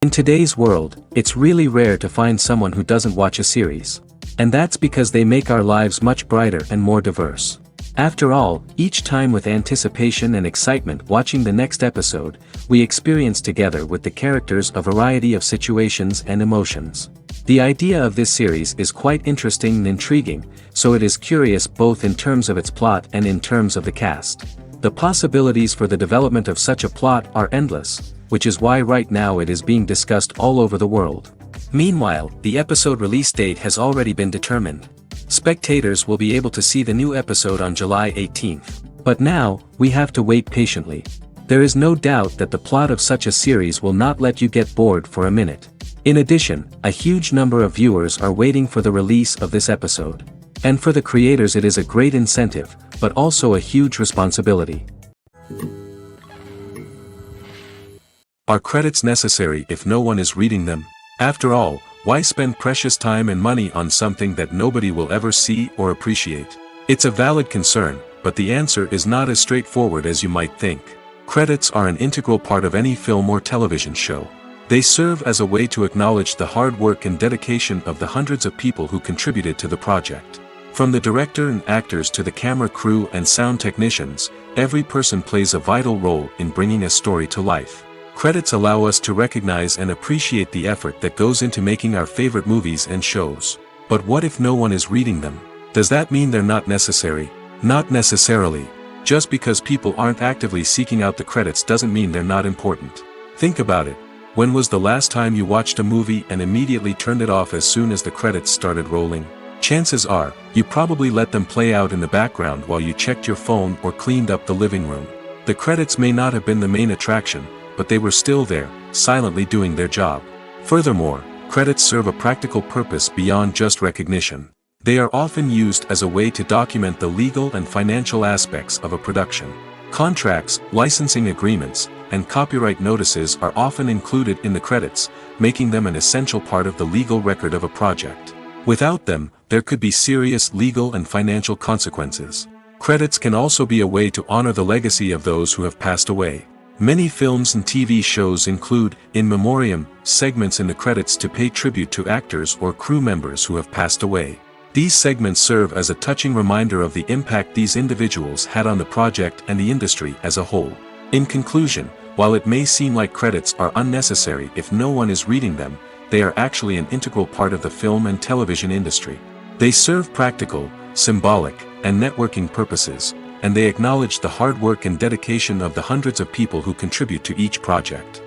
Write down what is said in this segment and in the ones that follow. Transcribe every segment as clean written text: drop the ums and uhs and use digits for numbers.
In today's world, it's really rare to find someone who doesn't watch a series. And that's because they make our lives much brighter and more diverse. After all, each time with anticipation and excitement watching the next episode, we experience together with the characters a variety of situations and emotions. The idea of this series is quite interesting and intriguing, so it is curious both in terms of its plot and in terms of the cast. The possibilities for the development of such a plot are endless, which is why right now it is being discussed all over the world. Meanwhile, the episode release date has already been determined. Spectators will be able to see the new episode on July 18th. But now, we have to wait patiently. There is no doubt that the plot of such a series will not let you get bored for a minute. In addition, a huge number of viewers are waiting for the release of this episode. And for the creators it is a great incentive, but also a huge responsibility. Are credits necessary if no one is reading them? After all, why spend precious time and money on something that nobody will ever see or appreciate? It's a valid concern, but the answer is not as straightforward as you might think. Credits are an integral part of any film or television show. They serve as a way to acknowledge the hard work and dedication of the hundreds of people who contributed to the project. From the director and actors to the camera crew and sound technicians, every person plays a vital role in bringing a story to life. Credits allow us to recognize and appreciate the effort that goes into making our favorite movies and shows. But what if no one is reading them? Does that mean they're not necessary? Not necessarily. Just because people aren't actively seeking out the credits doesn't mean they're not important. Think about it. When was the last time you watched a movie and immediately turned it off as soon as the credits started rolling? Chances are, you probably let them play out in the background while you checked your phone or cleaned up the living room. The credits may not have been the main attraction, but they were still there, silently doing their job. Furthermore, credits serve a practical purpose beyond just recognition. They are often used as a way to document the legal and financial aspects of a production. Contracts, licensing agreements, and copyright notices are often included in the credits, making them an essential part of the legal record of a project. Without them, there could be serious legal and financial consequences. Credits can also be a way to honor the legacy of those who have passed away. Many films and TV shows include, in memoriam, segments in the credits to pay tribute to actors or crew members who have passed away. These segments serve as a touching reminder of the impact these individuals had on the project and the industry as a whole. In conclusion, while it may seem like credits are unnecessary if no one is reading them, they are actually an integral part of the film and television industry. They serve practical, symbolic, and networking purposes, and they acknowledge the hard work and dedication of the hundreds of people who contribute to each project.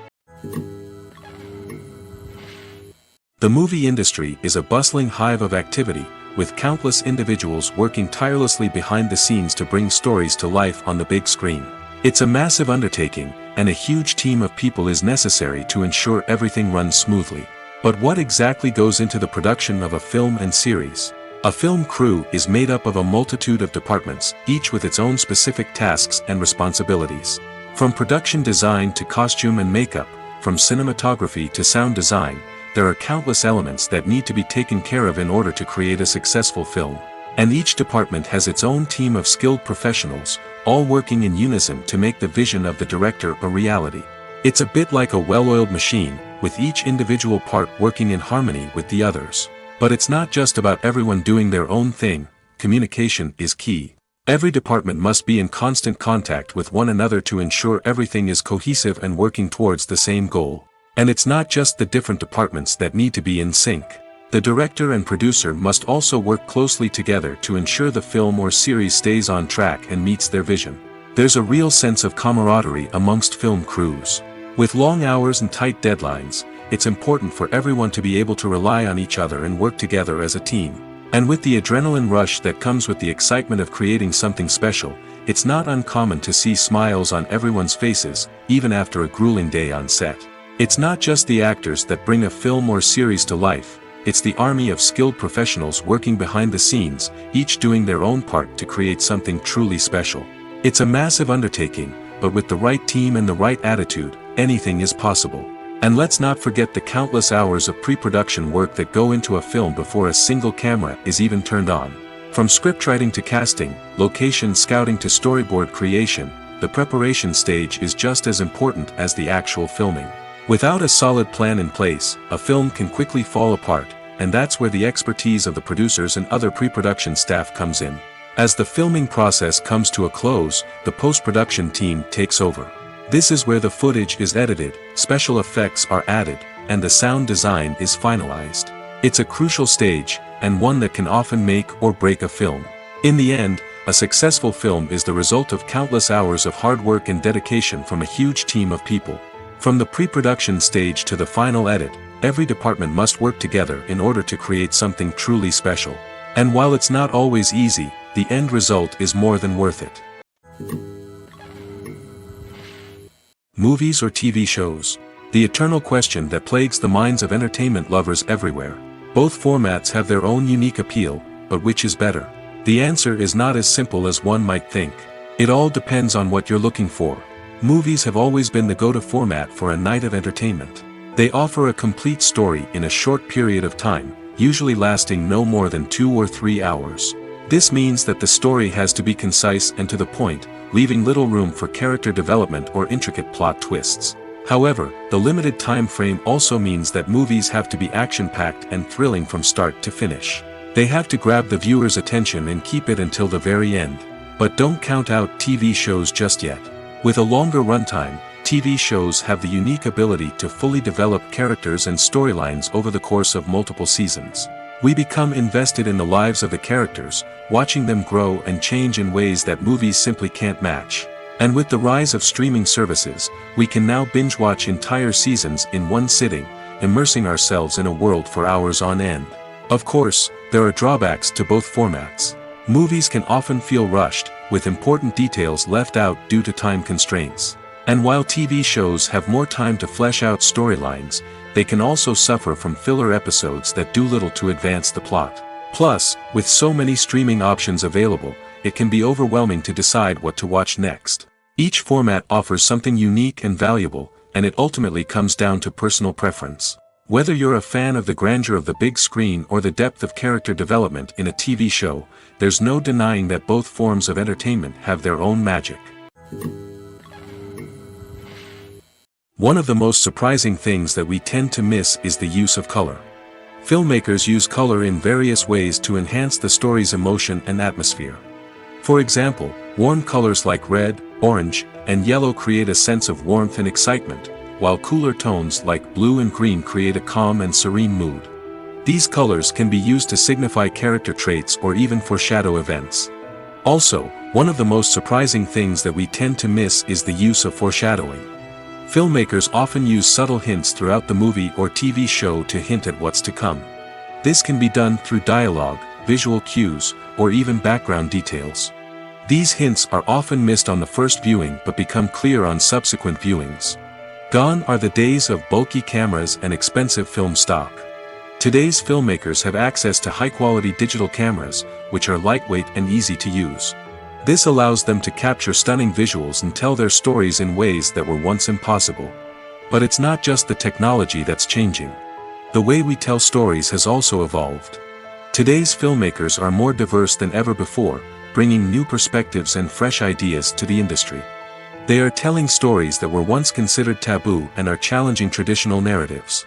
The movie industry is a bustling hive of activity, with countless individuals working tirelessly behind the scenes to bring stories to life on the big screen. It's a massive undertaking, and a huge team of people is necessary to ensure everything runs smoothly. But what exactly goes into the production of a film and series? A film crew is made up of a multitude of departments, each with its own specific tasks and responsibilities. From production design to costume and makeup, from cinematography to sound design, there are countless elements that need to be taken care of in order to create a successful film. And each department has its own team of skilled professionals, all working in unison to make the vision of the director a reality. It's a bit like a well-oiled machine, with each individual part working in harmony with the others. But it's not just about everyone doing their own thing. Communication is key. Every department must be in constant contact with one another to ensure everything is cohesive and working towards the same goal. And it's not just the different departments that need to be in sync. The director and producer must also work closely together to ensure the film or series stays on track and meets their vision. There's a real sense of camaraderie amongst film crews. With long hours and tight deadlines, it's important for everyone to be able to rely on each other and work together as a team. And with the adrenaline rush that comes with the excitement of creating something special, it's not uncommon to see smiles on everyone's faces, even after a grueling day on set. It's not just the actors that bring a film or series to life. It's the army of skilled professionals working behind the scenes, each doing their own part to create something truly special. It's a massive undertaking, but with the right team and the right attitude, anything is possible. And let's not forget the countless hours of pre-production work that go into a film before a single camera is even turned on. From scriptwriting to casting, location scouting to storyboard creation, the preparation stage is just as important as the actual filming. Without a solid plan in place, a film can quickly fall apart, and that's where the expertise of the producers and other pre-production staff comes in. As the filming process comes to a close, the post-production team takes over. This is where the footage is edited, special effects are added, and the sound design is finalized. It's a crucial stage, and one that can often make or break a film. In the end, a successful film is the result of countless hours of hard work and dedication from a huge team of people. From the pre-production stage to the final edit, every department must work together in order to create something truly special. And while it's not always easy, the end result is more than worth it. Movies or TV shows? The eternal question that plagues the minds of entertainment lovers everywhere. Both formats have their own unique appeal, but which is better? The answer is not as simple as one might think. It all depends on what you're looking for. Movies have always been the go-to format for a night of entertainment. They offer a complete story in a short period of time, usually lasting no more than 2 or 3 hours. This means that the story has to be concise and to the point, leaving little room for character development or intricate plot twists. However, the limited time frame also means that movies have to be action-packed and thrilling from start to finish. They have to grab the viewer's attention and keep it until the very end. But don't count out TV shows just yet. With a longer runtime, TV shows have the unique ability to fully develop characters and storylines over the course of multiple seasons. We become invested in the lives of the characters, watching them grow and change in ways that movies simply can't match. And with the rise of streaming services, we can now binge-watch entire seasons in one sitting, immersing ourselves in a world for hours on end. Of course, there are drawbacks to both formats. Movies can often feel rushed, with important details left out due to time constraints. And while TV shows have more time to flesh out storylines, they can also suffer from filler episodes that do little to advance the plot. Plus, with so many streaming options available, it can be overwhelming to decide what to watch next. Each format offers something unique and valuable, and it ultimately comes down to personal preference. Whether you're a fan of the grandeur of the big screen or the depth of character development in a TV show, there's no denying that both forms of entertainment have their own magic. One of the most surprising things that we tend to miss is the use of color. Filmmakers use color in various ways to enhance the story's emotion and atmosphere. For example, warm colors like red, orange, and yellow create a sense of warmth and excitement, while cooler tones like blue and green create a calm and serene mood. These colors can be used to signify character traits or even foreshadow events. Also, one of the most surprising things that we tend to miss is the use of foreshadowing. Filmmakers often use subtle hints throughout the movie or TV show to hint at what's to come. This can be done through dialogue, visual cues, or even background details. These hints are often missed on the first viewing but become clear on subsequent viewings. Gone are the days of bulky cameras and expensive film stock. Today's filmmakers have access to high-quality digital cameras, which are lightweight and easy to use. This allows them to capture stunning visuals and tell their stories in ways that were once impossible. But it's not just the technology that's changing. The way we tell stories has also evolved. Today's filmmakers are more diverse than ever before, bringing new perspectives and fresh ideas to the industry. They are telling stories that were once considered taboo and are challenging traditional narratives.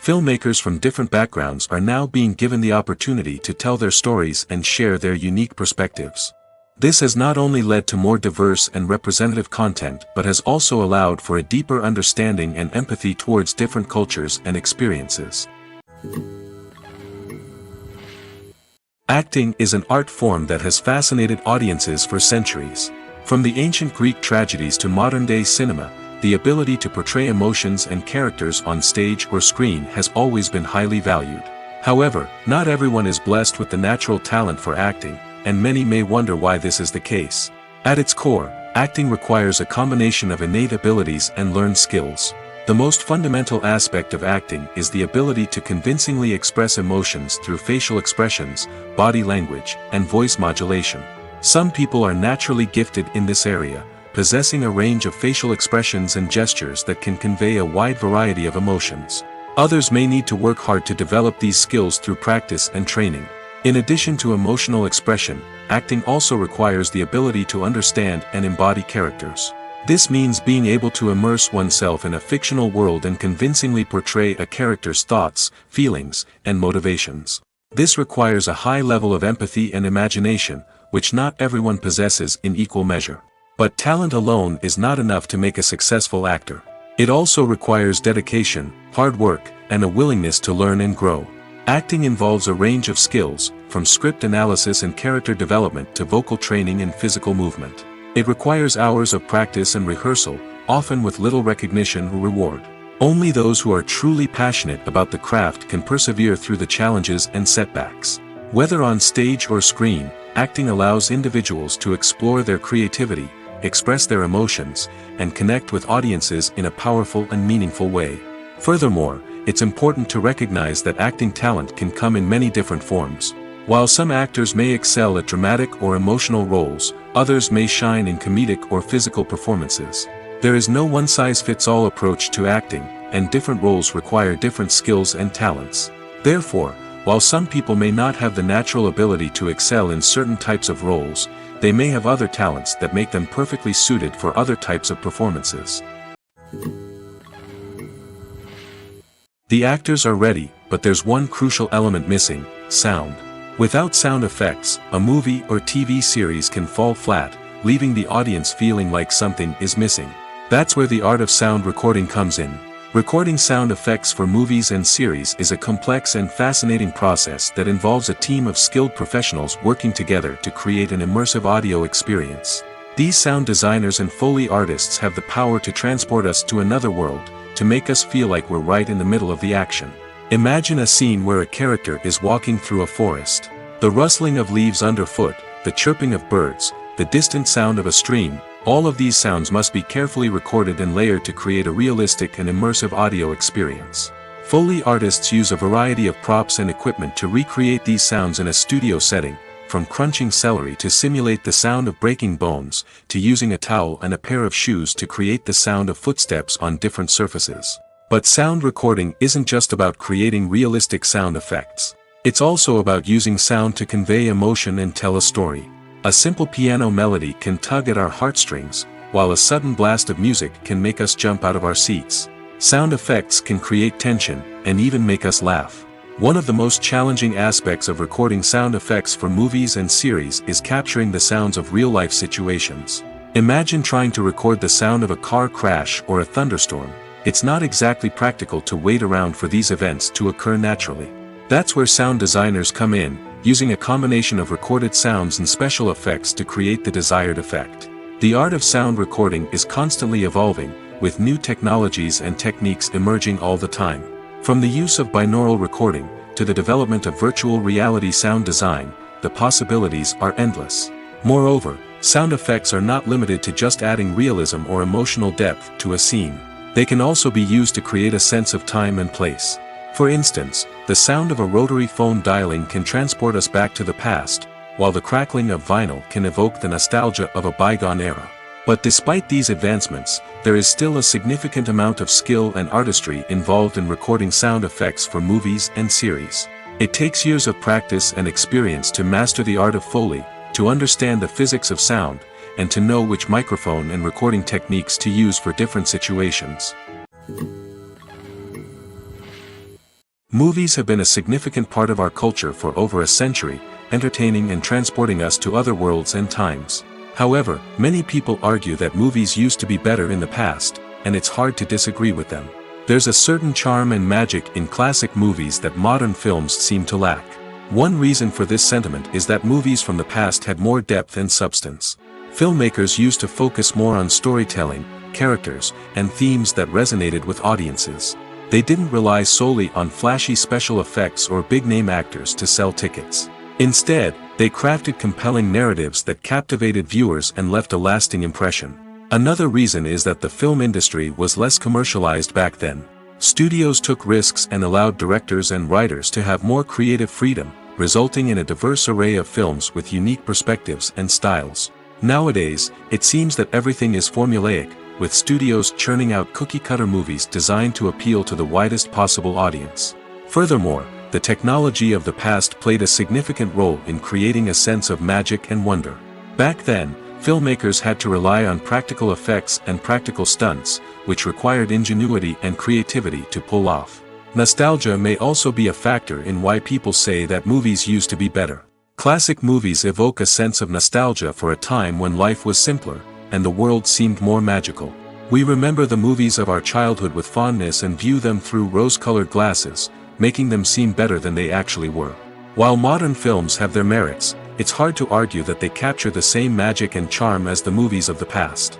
Filmmakers from different backgrounds are now being given the opportunity to tell their stories and share their unique perspectives. This has not only led to more diverse and representative content but has also allowed for a deeper understanding and empathy towards different cultures and experiences. Acting is an art form that has fascinated audiences for centuries. From the ancient Greek tragedies to modern-day cinema, the ability to portray emotions and characters on stage or screen has always been highly valued. However, not everyone is blessed with the natural talent for acting, and many may wonder why this is the case. At its core, acting requires a combination of innate abilities and learned skills. The most fundamental aspect of acting is the ability to convincingly express emotions through facial expressions, body language, and voice modulation. Some people are naturally gifted in this area, possessing a range of facial expressions and gestures that can convey a wide variety of emotions. Others may need to work hard to develop these skills through practice and training. In addition to emotional expression, acting also requires the ability to understand and embody characters. This means being able to immerse oneself in a fictional world and convincingly portray a character's thoughts, feelings, and motivations. This requires a high level of empathy and imagination, which not everyone possesses in equal measure. But talent alone is not enough to make a successful actor. It also requires dedication, hard work, and a willingness to learn and grow. Acting involves a range of skills, from script analysis and character development to vocal training and physical movement. It requires hours of practice and rehearsal, often with little recognition or reward. Only those who are truly passionate about the craft can persevere through the challenges and setbacks. Whether on stage or screen, acting allows individuals to explore their creativity, express their emotions, and connect with audiences in a powerful and meaningful way. Furthermore, it's important to recognize that acting talent can come in many different forms. While some actors may excel at dramatic or emotional roles, others may shine in comedic or physical performances. There is no one-size-fits-all approach to acting, and different roles require different skills and talents. Therefore, while some people may not have the natural ability to excel in certain types of roles, they may have other talents that make them perfectly suited for other types of performances. The actors are ready, but there's one crucial element missing: sound. Without sound effects, a movie or TV series can fall flat, leaving the audience feeling like something is missing. That's where the art of sound recording comes in. Recording sound effects for movies and series is a complex and fascinating process that involves a team of skilled professionals working together to create an immersive audio experience. These sound designers and Foley artists have the power to transport us to another world, to make us feel like we're right in the middle of the action. Imagine a scene where a character is walking through a forest. The rustling of leaves underfoot, the chirping of birds, the distant sound of a stream, all of these sounds must be carefully recorded and layered to create a realistic and immersive audio experience. Foley artists use a variety of props and equipment to recreate these sounds in a studio setting, from crunching celery to simulate the sound of breaking bones, to using a towel and a pair of shoes to create the sound of footsteps on different surfaces. But sound recording isn't just about creating realistic sound effects. It's also about using sound to convey emotion and tell a story. A simple piano melody can tug at our heartstrings, while a sudden blast of music can make us jump out of our seats. Sound effects can create tension, and even make us laugh. One of the most challenging aspects of recording sound effects for movies and series is capturing the sounds of real-life situations. Imagine trying to record the sound of a car crash or a thunderstorm. It's not exactly practical to wait around for these events to occur naturally. That's where sound designers come in, using a combination of recorded sounds and special effects to create the desired effect. The art of sound recording is constantly evolving, with new technologies and techniques emerging all the time. From the use of binaural recording, to the development of virtual reality sound design, the possibilities are endless. Moreover, sound effects are not limited to just adding realism or emotional depth to a scene. They can also be used to create a sense of time and place. For instance, the sound of a rotary phone dialing can transport us back to the past, while the crackling of vinyl can evoke the nostalgia of a bygone era. But despite these advancements, there is still a significant amount of skill and artistry involved in recording sound effects for movies and series. It takes years of practice and experience to master the art of Foley, to understand the physics of sound, and to know which microphone and recording techniques to use for different situations. Movies have been a significant part of our culture for over a century, entertaining and transporting us to other worlds and times. However, many people argue that movies used to be better in the past, and it's hard to disagree with them. There's a certain charm and magic in classic movies that modern films seem to lack. One reason for this sentiment is that movies from the past had more depth and substance. Filmmakers used to focus more on storytelling, characters, and themes that resonated with audiences. They didn't rely solely on flashy special effects or big-name actors to sell tickets. Instead, they crafted compelling narratives that captivated viewers and left a lasting impression. Another reason is that the film industry was less commercialized back then. Studios took risks and allowed directors and writers to have more creative freedom, resulting in a diverse array of films with unique perspectives and styles. Nowadays, it seems that everything is formulaic, with studios churning out cookie-cutter movies designed to appeal to the widest possible audience. Furthermore, the technology of the past played a significant role in creating a sense of magic and wonder. Back then, filmmakers had to rely on practical effects and practical stunts, which required ingenuity and creativity to pull off. Nostalgia may also be a factor in why people say that movies used to be better. Classic movies evoke a sense of nostalgia for a time when life was simpler, and the world seemed more magical. We remember the movies of our childhood with fondness and view them through rose-colored glasses, making them seem better than they actually were. While modern films have their merits, it's hard to argue that they capture the same magic and charm as the movies of the past.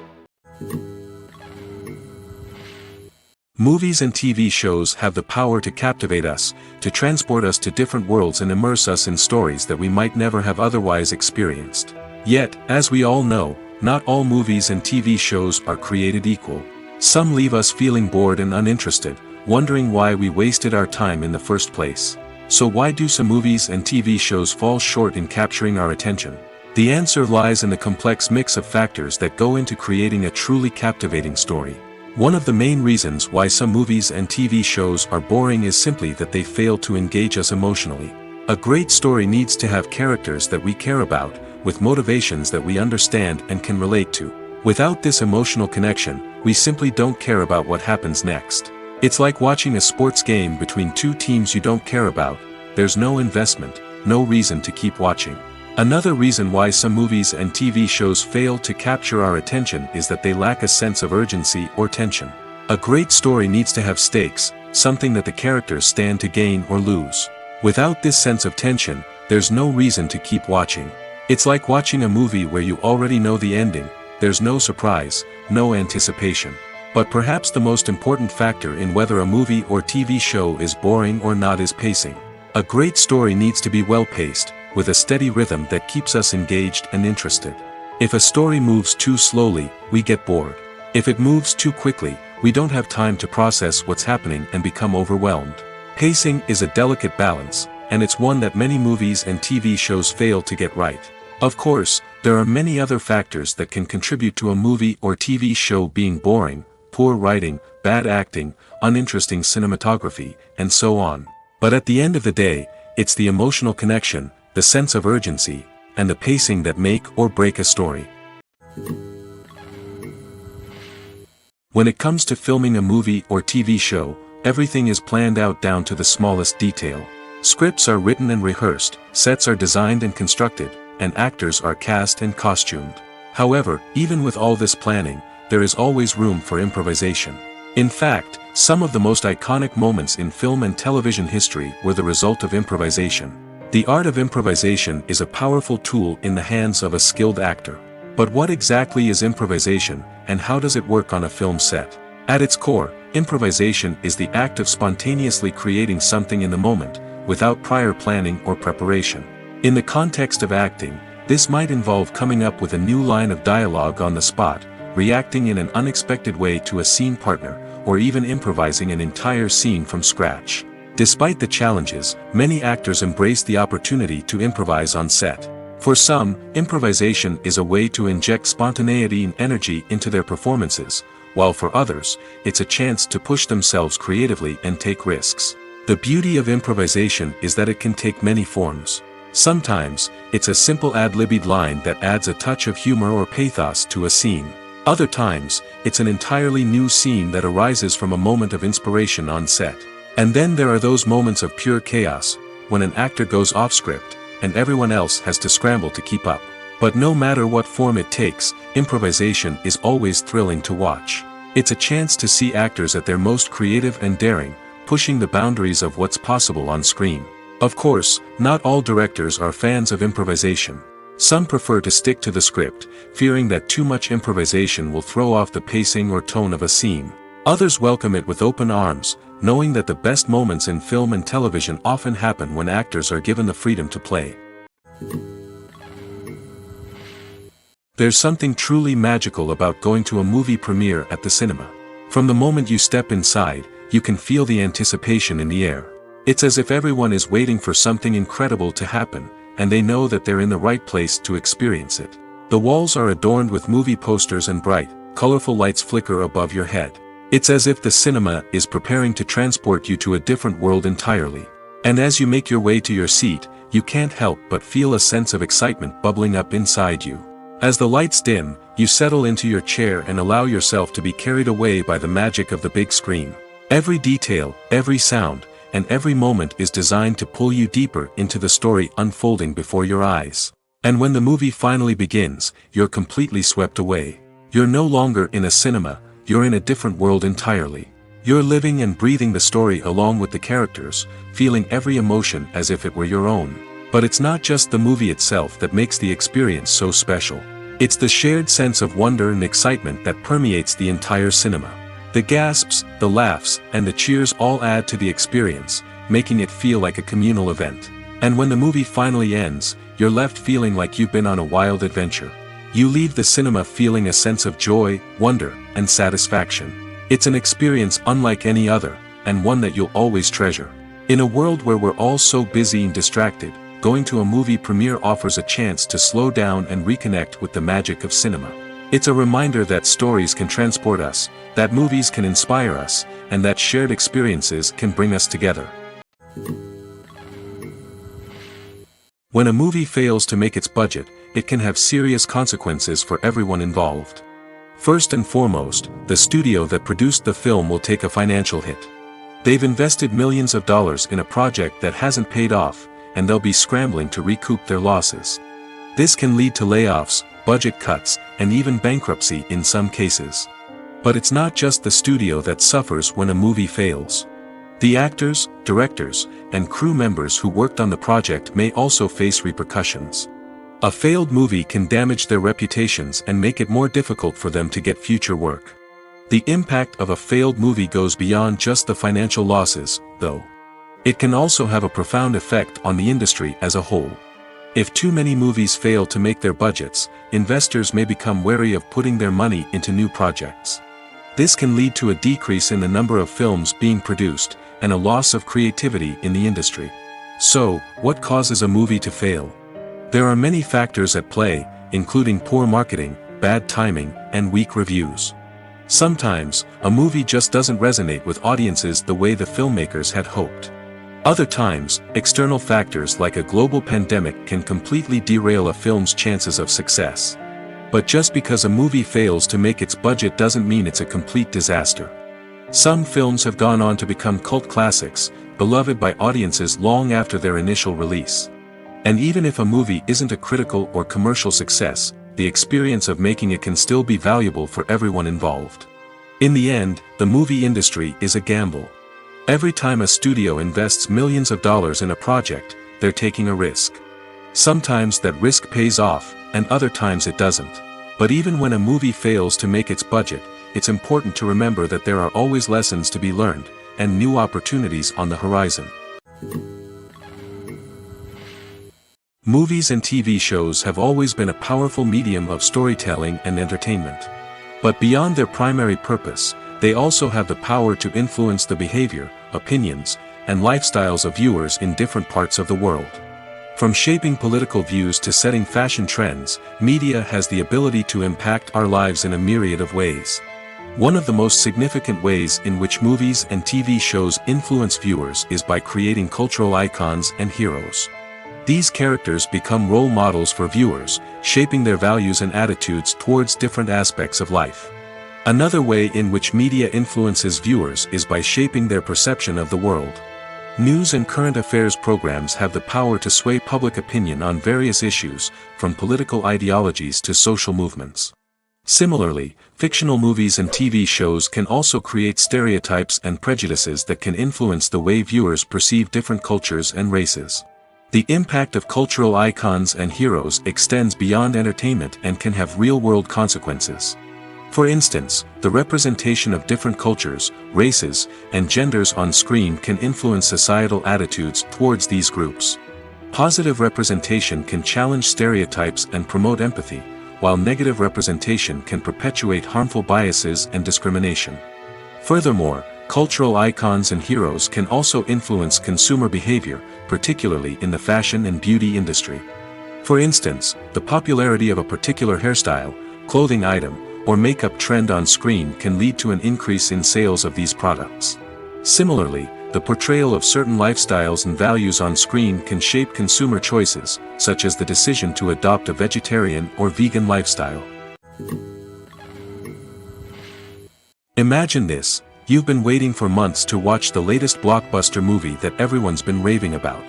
Movies and TV shows have the power to captivate us, to transport us to different worlds and immerse us in stories that we might never have otherwise experienced. Yet, as we all know, not all movies and TV shows are created equal. Some leave us feeling bored and uninterested, wondering why we wasted our time in the first place. So why do some movies and TV shows fall short in capturing our attention? The answer lies in the complex mix of factors that go into creating a truly captivating story. One of the main reasons why some movies and TV shows are boring is simply that they fail to engage us emotionally. A great story needs to have characters that we care about, with motivations that we understand and can relate to. Without this emotional connection, we simply don't care about what happens next. It's like watching a sports game between two teams you don't care about. There's no investment, no reason to keep watching. Another reason why some movies and TV shows fail to capture our attention is that they lack a sense of urgency or tension. A great story needs to have stakes, something that the characters stand to gain or lose. Without this sense of tension, there's no reason to keep watching. It's like watching a movie where you already know the ending. There's no surprise, no anticipation. But perhaps the most important factor in whether a movie or TV show is boring or not is pacing. A great story needs to be well-paced, with a steady rhythm that keeps us engaged and interested. If a story moves too slowly, we get bored. If it moves too quickly, we don't have time to process what's happening and become overwhelmed. Pacing is a delicate balance, and it's one that many movies and TV shows fail to get right. Of course, there are many other factors that can contribute to a movie or TV show being boring: poor writing, bad acting, uninteresting cinematography, and so on. But at the end of the day, it's the emotional connection, the sense of urgency, and the pacing that make or break a story. When it comes to filming a movie or TV show, everything is planned out down to the smallest detail. Scripts are written and rehearsed, sets are designed and constructed, and actors are cast and costumed. However, even with all this planning, there is always room for improvisation. In fact, some of the most iconic moments in film and television history were the result of improvisation. The art of improvisation is a powerful tool in the hands of a skilled actor. But what exactly is improvisation, and how does it work on a film set? At its core, improvisation is the act of spontaneously creating something in the moment, without prior planning or preparation. In the context of acting, this might involve coming up with a new line of dialogue on the spot, reacting in an unexpected way to a scene partner, or even improvising an entire scene from scratch. Despite the challenges, many actors embrace the opportunity to improvise on set. For some, improvisation is a way to inject spontaneity and energy into their performances, while for others, it's a chance to push themselves creatively and take risks. The beauty of improvisation is that it can take many forms. Sometimes, it's a simple ad-libbed line that adds a touch of humor or pathos to a scene. Other times, it's an entirely new scene that arises from a moment of inspiration on set. And then there are those moments of pure chaos, when an actor goes off script, and everyone else has to scramble to keep up. But no matter what form it takes, improvisation is always thrilling to watch. It's a chance to see actors at their most creative and daring, pushing the boundaries of what's possible on screen. Of course, not all directors are fans of improvisation. Some prefer to stick to the script, fearing that too much improvisation will throw off the pacing or tone of a scene. Others welcome it with open arms, knowing that the best moments in film and television often happen when actors are given the freedom to play. There's something truly magical about going to a movie premiere at the cinema. From the moment you step inside, you can feel the anticipation in the air. It's as if everyone is waiting for something incredible to happen, and they know that they're in the right place to experience it. The walls are adorned with movie posters and bright, colorful lights flicker above your head. It's as if the cinema is preparing to transport you to a different world entirely. And as you make your way to your seat, you can't help but feel a sense of excitement bubbling up inside you. As the lights dim, you settle into your chair and allow yourself to be carried away by the magic of the big screen. Every detail, every sound, and every moment is designed to pull you deeper into the story unfolding before your eyes. And when the movie finally begins, you're completely swept away. You're no longer in a cinema, you're in a different world entirely. You're living and breathing the story along with the characters, feeling every emotion as if it were your own. But it's not just the movie itself that makes the experience so special. It's the shared sense of wonder and excitement that permeates the entire cinema. The gasps, the laughs, and the cheers all add to the experience, making it feel like a communal event. And when the movie finally ends, you're left feeling like you've been on a wild adventure. You leave the cinema feeling a sense of joy, wonder, and satisfaction. It's an experience unlike any other, and one that you'll always treasure. In a world where we're all so busy and distracted, going to a movie premiere offers a chance to slow down and reconnect with the magic of cinema. It's a reminder that stories can transport us, that movies can inspire us, and that shared experiences can bring us together. When a movie fails to make its budget, it can have serious consequences for everyone involved. First and foremost, the studio that produced the film will take a financial hit. They've invested millions of dollars in a project that hasn't paid off, and they'll be scrambling to recoup their losses. This can lead to layoffs, budget cuts, and even bankruptcy in some cases. But it's not just the studio that suffers when a movie fails. The actors, directors, and crew members who worked on the project may also face repercussions. A failed movie can damage their reputations and make it more difficult for them to get future work. The impact of a failed movie goes beyond just the financial losses, though. It can also have a profound effect on the industry as a whole. If too many movies fail to make their budgets, investors may become wary of putting their money into new projects. This can lead to a decrease in the number of films being produced, and a loss of creativity in the industry. So, what causes a movie to fail? There are many factors at play, including poor marketing, bad timing, and weak reviews. Sometimes, a movie just doesn't resonate with audiences the way the filmmakers had hoped. Other times, external factors like a global pandemic can completely derail a film's chances of success. But just because a movie fails to make its budget doesn't mean it's a complete disaster. Some films have gone on to become cult classics, beloved by audiences long after their initial release. And even if a movie isn't a critical or commercial success, the experience of making it can still be valuable for everyone involved. In the end, the movie industry is a gamble. Every time a studio invests millions of dollars in a project, they're taking a risk. Sometimes that risk pays off, and other times it doesn't. But even when a movie fails to make its budget, it's important to remember that there are always lessons to be learned, and new opportunities on the horizon. Movies and TV shows have always been a powerful medium of storytelling and entertainment. But beyond their primary purpose, they also have the power to influence the behavior, opinions, and lifestyles of viewers in different parts of the world. From shaping political views to setting fashion trends, media has the ability to impact our lives in a myriad of ways. One of the most significant ways in which movies and TV shows influence viewers is by creating cultural icons and heroes. These characters become role models for viewers, shaping their values and attitudes towards different aspects of life. Another way in which media influences viewers is by shaping their perception of the world. News and current affairs programs have the power to sway public opinion on various issues, from political ideologies to social movements. Similarly, fictional movies and TV shows can also create stereotypes and prejudices that can influence the way viewers perceive different cultures and races. The impact of cultural icons and heroes extends beyond entertainment and can have real-world consequences. For instance, the representation of different cultures, races, and genders on screen can influence societal attitudes towards these groups. Positive representation can challenge stereotypes and promote empathy, while negative representation can perpetuate harmful biases and discrimination. Furthermore, cultural icons and heroes can also influence consumer behavior, particularly in the fashion and beauty industry. For instance, the popularity of a particular hairstyle, clothing item, or makeup trend on screen can lead to an increase in sales of these products. Similarly, the portrayal of certain lifestyles and values on screen can shape consumer choices, such as the decision to adopt a vegetarian or vegan lifestyle. Imagine this: you've been waiting for months to watch the latest blockbuster movie that everyone's been raving about.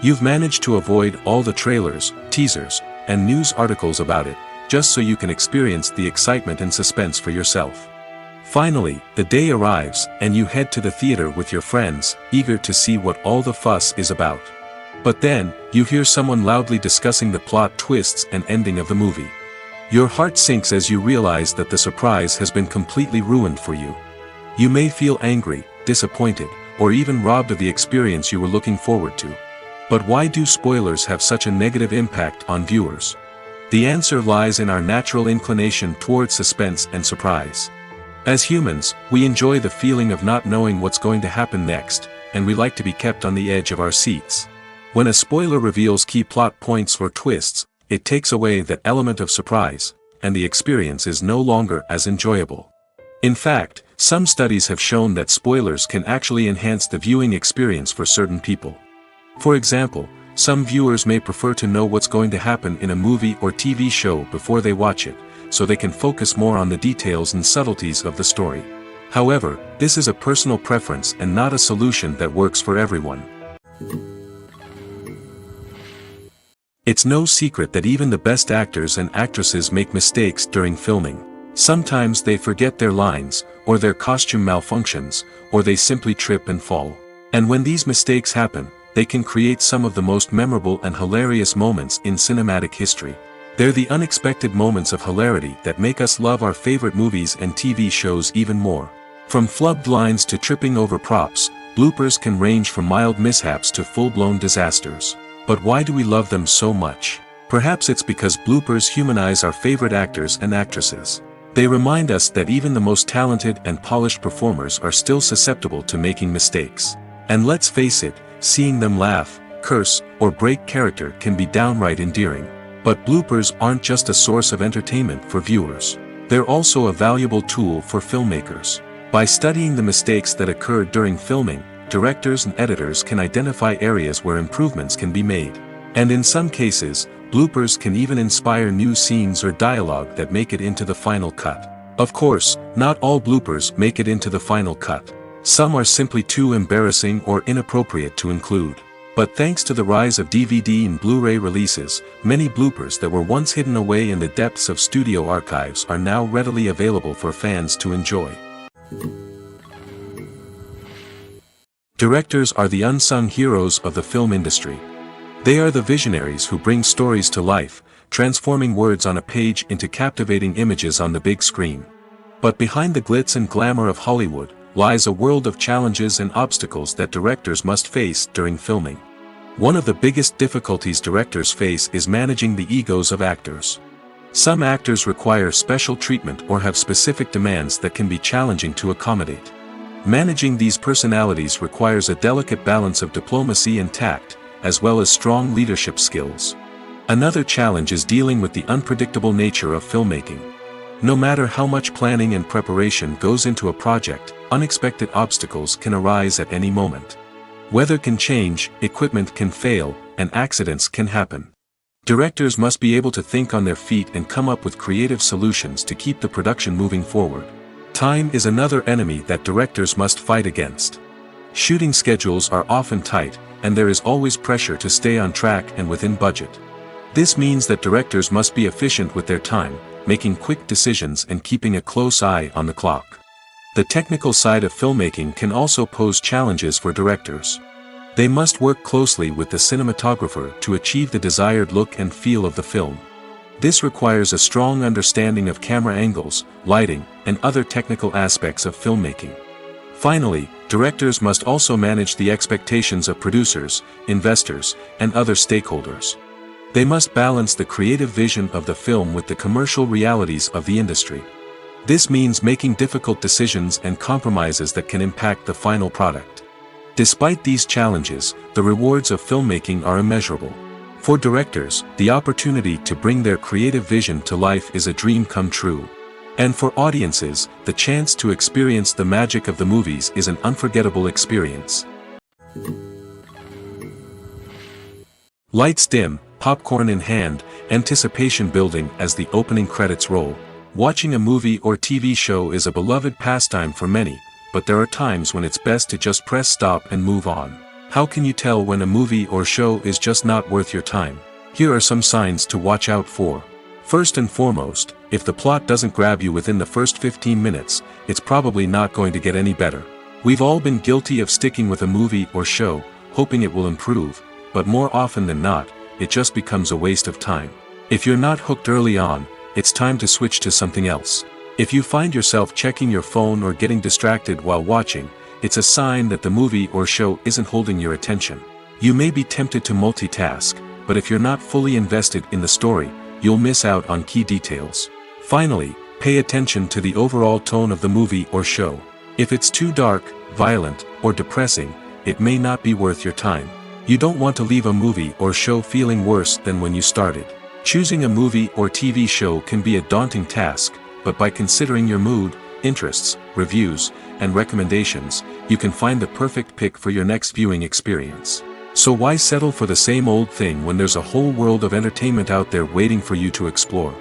You've managed to avoid all the trailers, teasers, and news articles about it, just so you can experience the excitement and suspense for yourself. Finally, the day arrives, and you head to the theater with your friends, eager to see what all the fuss is about. But then, you hear someone loudly discussing the plot twists and ending of the movie. Your heart sinks as you realize that the surprise has been completely ruined for you. You may feel angry, disappointed, or even robbed of the experience you were looking forward to. But why do spoilers have such a negative impact on viewers? The answer lies in our natural inclination towards suspense and surprise. As humans, we enjoy the feeling of not knowing what's going to happen next, and we like to be kept on the edge of our seats. When a spoiler reveals key plot points or twists, it takes away that element of surprise, and the experience is no longer as enjoyable. In fact, some studies have shown that spoilers can actually enhance the viewing experience for certain people. For example, some viewers may prefer to know what's going to happen in a movie or TV show before they watch it, so they can focus more on the details and subtleties of the story. However, this is a personal preference and not a solution that works for everyone. It's no secret that even the best actors and actresses make mistakes during filming. Sometimes they forget their lines, or their costume malfunctions, or they simply trip and fall. And when these mistakes happen, they can create some of the most memorable and hilarious moments in cinematic history. They're the unexpected moments of hilarity that make us love our favorite movies and TV shows even more. From flubbed lines to tripping over props, bloopers can range from mild mishaps to full-blown disasters. But why do we love them so much? Perhaps it's because bloopers humanize our favorite actors and actresses. They remind us that even the most talented and polished performers are still susceptible to making mistakes. And let's face it, seeing them laugh, curse, or break character can be downright endearing. But bloopers aren't just a source of entertainment for viewers. They're also a valuable tool for filmmakers. By studying the mistakes that occurred during filming, directors and editors can identify areas where improvements can be made. And in some cases, bloopers can even inspire new scenes or dialogue that make it into the final cut. Of course, not all bloopers make it into the final cut. Some are simply too embarrassing or inappropriate to include. But thanks to the rise of DVD and Blu-ray releases, many bloopers that were once hidden away in the depths of studio archives are now readily available for fans to enjoy. Directors are the unsung heroes of the film industry. They are the visionaries who bring stories to life, transforming words on a page into captivating images on the big screen. But behind the glitz and glamour of Hollywood lies a world of challenges and obstacles that directors must face during filming. One of the biggest difficulties directors face is managing the egos of actors. Some actors require special treatment or have specific demands that can be challenging to accommodate. Managing these personalities requires a delicate balance of diplomacy and tact, as well as strong leadership skills. Another challenge is dealing with the unpredictable nature of filmmaking. No matter how much planning and preparation goes into a project, unexpected obstacles can arise at any moment. Weather can change, equipment can fail, and accidents can happen. Directors must be able to think on their feet and come up with creative solutions to keep the production moving forward. Time is another enemy that directors must fight against. Shooting schedules are often tight, and there is always pressure to stay on track and within budget. This means that directors must be efficient with their time, making quick decisions and keeping a close eye on the clock. The technical side of filmmaking can also pose challenges for directors. They must work closely with the cinematographer to achieve the desired look and feel of the film. This requires a strong understanding of camera angles, lighting, and other technical aspects of filmmaking. Finally, directors must also manage the expectations of producers, investors, and other stakeholders. They must balance the creative vision of the film with the commercial realities of the industry. This means making difficult decisions and compromises that can impact the final product. Despite these challenges, the rewards of filmmaking are immeasurable. For directors, the opportunity to bring their creative vision to life is a dream come true. And for audiences, the chance to experience the magic of the movies is an unforgettable experience. Lights dim, popcorn in hand, anticipation building as the opening credits roll. Watching a movie or TV show is a beloved pastime for many, but there are times when it's best to just press stop and move on. How can you tell when a movie or show is just not worth your time? Here are some signs to watch out for. First and foremost, if the plot doesn't grab you within the first 15 minutes, it's probably not going to get any better. We've all been guilty of sticking with a movie or show, hoping it will improve, but more often than not, it just becomes a waste of time. If you're not hooked early on, it's time to switch to something else. If you find yourself checking your phone or getting distracted while watching, it's a sign that the movie or show isn't holding your attention. You may be tempted to multitask, but if you're not fully invested in the story, you'll miss out on key details. Finally, pay attention to the overall tone of the movie or show. If it's too dark, violent, or depressing, it may not be worth your time. You don't want to leave a movie or show feeling worse than when you started. Choosing a movie or TV show can be a daunting task, but by considering your mood, interests, reviews, and recommendations, you can find the perfect pick for your next viewing experience. So why settle for the same old thing when there's a whole world of entertainment out there waiting for you to explore?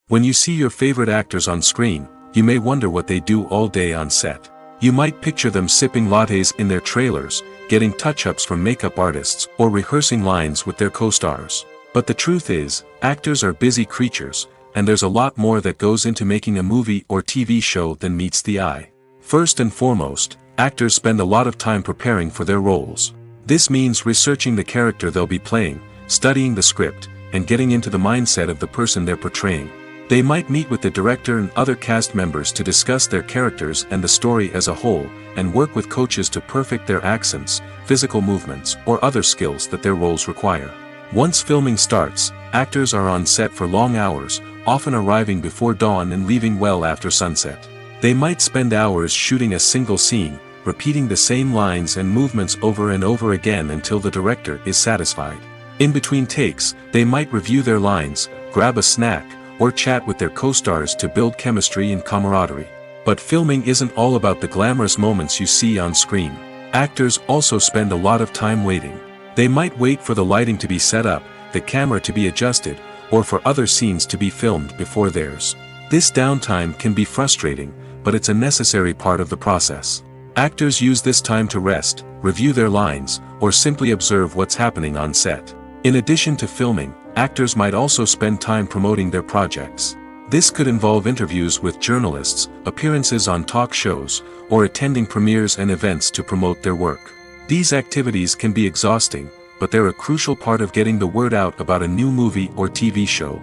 When you see your favorite actors on screen, you may wonder what they do all day on set. You might picture them sipping lattes in their trailers, getting touch-ups from makeup artists, or rehearsing lines with their co-stars. But the truth is, actors are busy creatures, and there's a lot more that goes into making a movie or TV show than meets the eye. First and foremost, actors spend a lot of time preparing for their roles. This means researching the character they'll be playing, studying the script, and getting into the mindset of the person they're portraying. They might meet with the director and other cast members to discuss their characters and the story as a whole, and work with coaches to perfect their accents, physical movements, or other skills that their roles require. Once filming starts, actors are on set for long hours, often arriving before dawn and leaving well after sunset. They might spend hours shooting a single scene, repeating the same lines and movements over and over again until the director is satisfied. In between takes, they might review their lines, grab a snack, or chat with their co-stars to build chemistry and camaraderie. But filming isn't all about the glamorous moments you see on screen. Actors also spend a lot of time waiting. They might wait for the lighting to be set up, the camera to be adjusted, or for other scenes to be filmed before theirs. This downtime can be frustrating, but it's a necessary part of the process. Actors use this time to rest, review their lines, or simply observe what's happening on set. In addition to filming, actors might also spend time promoting their projects. This could involve interviews with journalists, appearances on talk shows, or attending premieres and events to promote their work. These activities can be exhausting, but they're a crucial part of getting the word out about a new movie or TV show.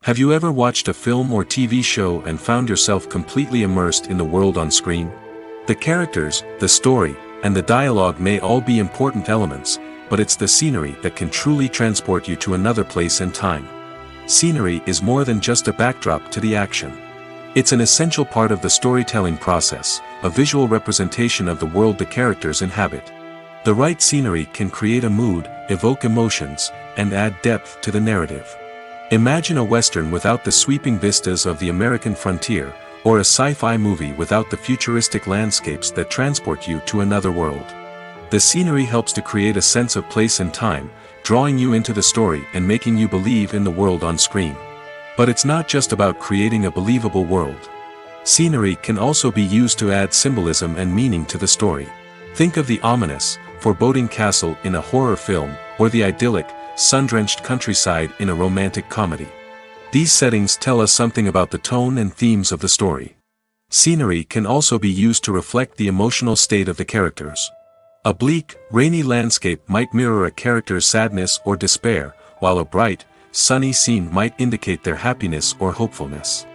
Have you ever watched a film or TV show and found yourself completely immersed in the world on screen? The characters, the story, and the dialogue may all be important elements, but it's the scenery that can truly transport you to another place and time. Scenery is more than just a backdrop to the action. It's an essential part of the storytelling process, a visual representation of the world the characters inhabit. The right scenery can create a mood, evoke emotions, and add depth to the narrative. Imagine a Western without the sweeping vistas of the American frontier, or a sci-fi movie without the futuristic landscapes that transport you to another world. The scenery helps to create a sense of place and time, drawing you into the story and making you believe in the world on screen. But it's not just about creating a believable world. Scenery can also be used to add symbolism and meaning to the story. Think of the ominous, foreboding castle in a horror film, or the idyllic, sun-drenched countryside in a romantic comedy. These settings tell us something about the tone and themes of the story. Scenery can also be used to reflect the emotional state of the characters. A bleak, rainy landscape might mirror a character's sadness or despair, while a bright, sunny scene might indicate their happiness or hopefulness.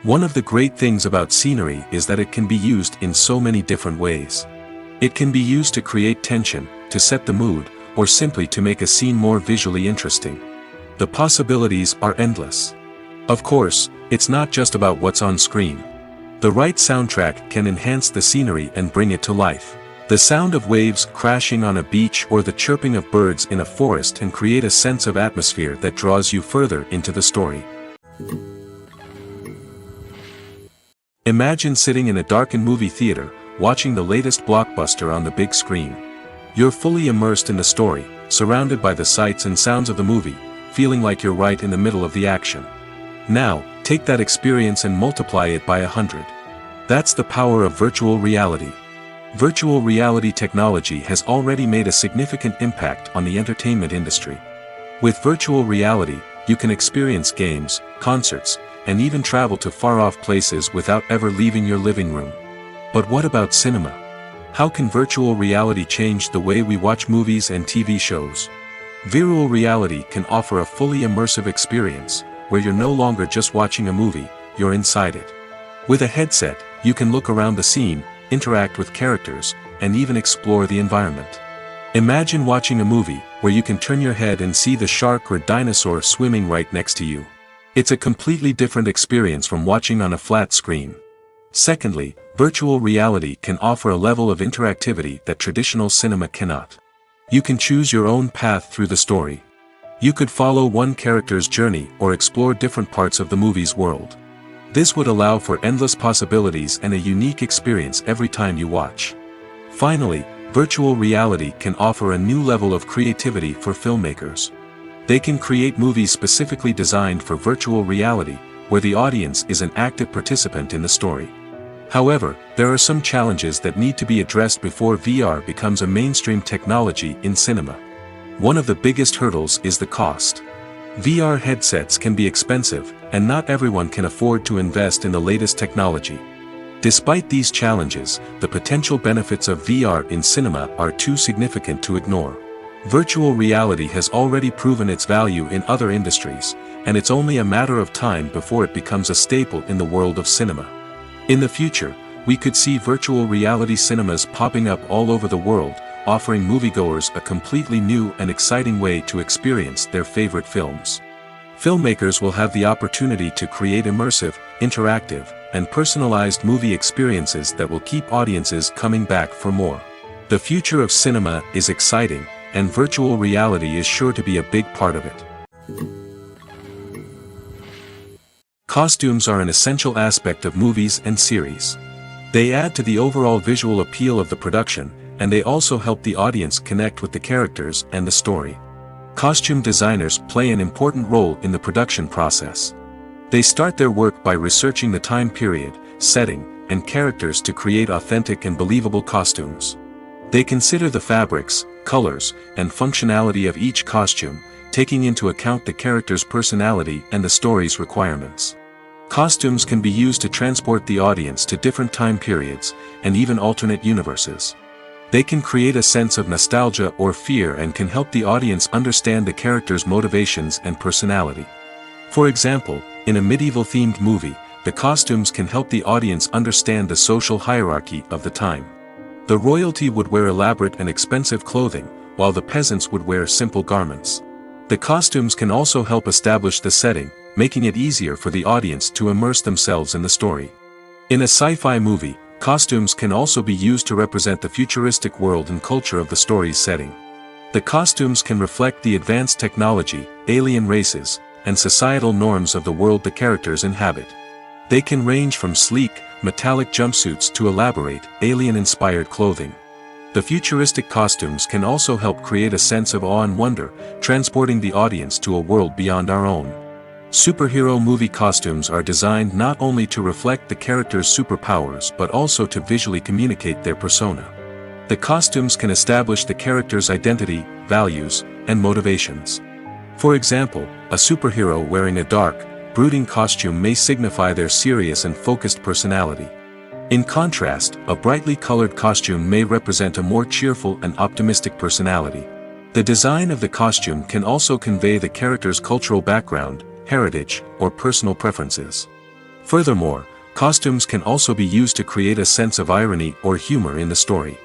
One of the great things about scenery is that it can be used in so many different ways. It can be used to create tension, to set the mood, or simply to make a scene more visually interesting. The possibilities are endless. Of course, it's not just about what's on screen. The right soundtrack can enhance the scenery and bring it to life. The sound of waves crashing on a beach or the chirping of birds in a forest can create a sense of atmosphere that draws you further into the story. Imagine sitting in a darkened movie theater, watching the latest blockbuster on the big screen. You're fully immersed in the story, surrounded by the sights and sounds of the movie, feeling like you're right in the middle of the action. Now, take that experience and multiply it by 100. That's the power of virtual reality. Virtual reality technology has already made a significant impact on the entertainment industry. With virtual reality, you can experience games, concerts, and even travel to far-off places without ever leaving your living room. But what about cinema? How can virtual reality change the way we watch movies and TV shows? Virtual reality can offer a fully immersive experience, where you're no longer just watching a movie, you're inside it. With a headset, you can look around the scene, interact with characters, and even explore the environment. Imagine watching a movie, where you can turn your head and see the shark or dinosaur swimming right next to you. It's a completely different experience from watching on a flat screen. Secondly, virtual reality can offer a level of interactivity that traditional cinema cannot. You can choose your own path through the story. You could follow one character's journey or explore different parts of the movie's world. This would allow for endless possibilities and a unique experience every time you watch. Finally, virtual reality can offer a new level of creativity for filmmakers. They can create movies specifically designed for virtual reality, where the audience is an active participant in the story. However, there are some challenges that need to be addressed before VR becomes a mainstream technology in cinema. One of the biggest hurdles is the cost. VR headsets can be expensive, and not everyone can afford to invest in the latest technology. Despite these challenges, the potential benefits of VR in cinema are too significant to ignore. Virtual reality has already proven its value in other industries, and it's only a matter of time before it becomes a staple in the world of cinema. In the future, we could see virtual reality cinemas popping up all over the world, offering moviegoers a completely new and exciting way to experience their favorite films. Filmmakers will have the opportunity to create immersive, interactive, and personalized movie experiences that will keep audiences coming back for more. The future of cinema is exciting, and virtual reality is sure to be a big part of it. Costumes are an essential aspect of movies and series. They add to the overall visual appeal of the production, and they also help the audience connect with the characters and the story. Costume designers play an important role in the production process. They start their work by researching the time period, setting, and characters to create authentic and believable costumes. They consider the fabrics, colors, and functionality of each costume, taking into account the character's personality and the story's requirements. Costumes can be used to transport the audience to different time periods, and even alternate universes. They can create a sense of nostalgia or fear and can help the audience understand the character's motivations and personality. For example, in a medieval-themed movie, the costumes can help the audience understand the social hierarchy of the time. The royalty would wear elaborate and expensive clothing, while the peasants would wear simple garments. The costumes can also help establish the setting, making it easier for the audience to immerse themselves in the story. In a sci-fi movie, costumes can also be used to represent the futuristic world and culture of the story's setting. The costumes can reflect the advanced technology, alien races, and societal norms of the world the characters inhabit. They can range from sleek, metallic jumpsuits to elaborate, alien-inspired clothing. The futuristic costumes can also help create a sense of awe and wonder, transporting the audience to a world beyond our own. Superhero movie costumes are designed not only to reflect the character's superpowers but also to visually communicate their persona. The costumes can establish the character's identity, values, and motivations. For example, a superhero wearing a dark, brooding costume may signify their serious and focused personality. In contrast, a brightly colored costume may represent a more cheerful and optimistic personality. The design of the costume can also convey the character's cultural background, heritage, or personal preferences. Furthermore, costumes can also be used to create a sense of irony or humor in the story.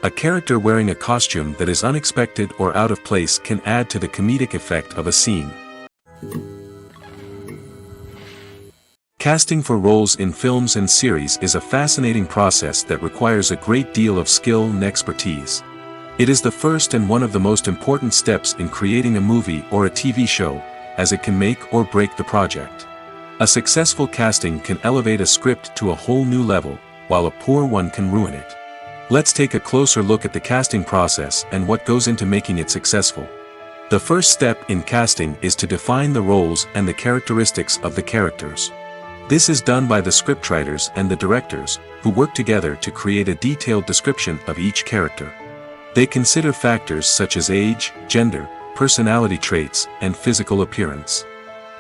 A character wearing a costume that is unexpected or out of place can add to the comedic effect of a scene. Casting for roles in films and series is a fascinating process that requires a great deal of skill and expertise. It is the first and one of the most important steps in creating a movie or a TV show, as it can make or break the project. A successful casting can elevate a script to a whole new level, while a poor one can ruin it. Let's take a closer look at the casting process and what goes into making it successful. The first step in casting is to define the roles and the characteristics of the characters. This is done by the scriptwriters and the directors, who work together to create a detailed description of each character. They consider factors such as age, gender, personality traits, and physical appearance.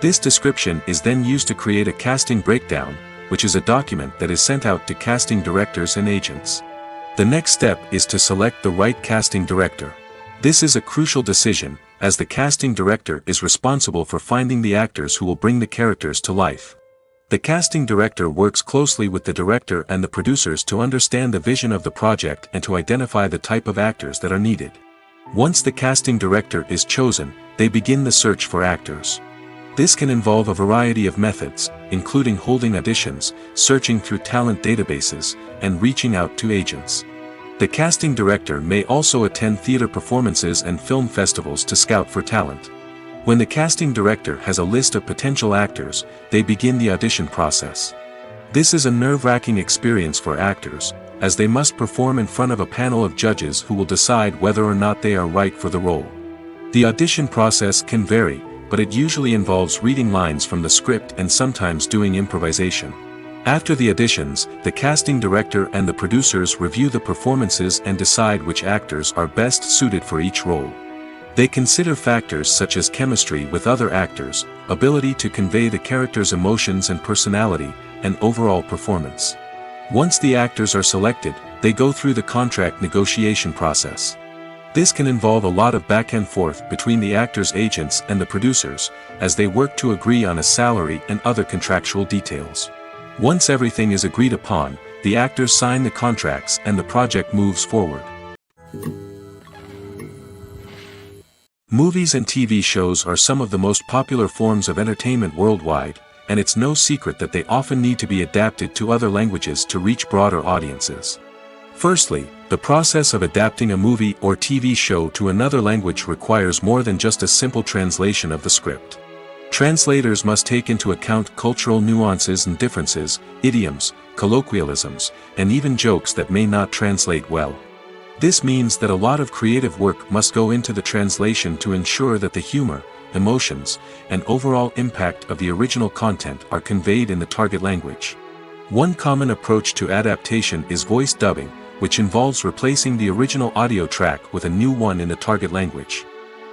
This description is then used to create a casting breakdown, which is a document that is sent out to casting directors and agents. The next step is to select the right casting director. This is a crucial decision, as the casting director is responsible for finding the actors who will bring the characters to life. The casting director works closely with the director and the producers to understand the vision of the project and to identify the type of actors that are needed. Once the casting director is chosen, they begin the search for actors. This can involve a variety of methods, including holding auditions, searching through talent databases, and reaching out to agents. The casting director may also attend theater performances and film festivals to scout for talent. When the casting director has a list of potential actors, they begin the audition process. This is a nerve-wracking experience for actors, as they must perform in front of a panel of judges who will decide whether or not they are right for the role. The audition process can vary, but it usually involves reading lines from the script and sometimes doing improvisation. After the auditions, the casting director and the producers review the performances and decide which actors are best suited for each role. They consider factors such as chemistry with other actors, ability to convey the character's emotions and personality, and overall performance. Once the actors are selected, they go through the contract negotiation process. This can involve a lot of back and forth between the actors' agents and the producers, as they work to agree on a salary and other contractual details. Once everything is agreed upon, the actors sign the contracts and the project moves forward. Movies and TV shows are some of the most popular forms of entertainment worldwide, and it's no secret that they often need to be adapted to other languages to reach broader audiences. Firstly, the process of adapting a movie or TV show to another language requires more than just a simple translation of the script. Translators must take into account cultural nuances and differences, idioms, colloquialisms, and even jokes that may not translate well. This means that a lot of creative work must go into the translation to ensure that the humor, emotions, and overall impact of the original content are conveyed in the target language. One common approach to adaptation is voice dubbing, which involves replacing the original audio track with a new one in the target language.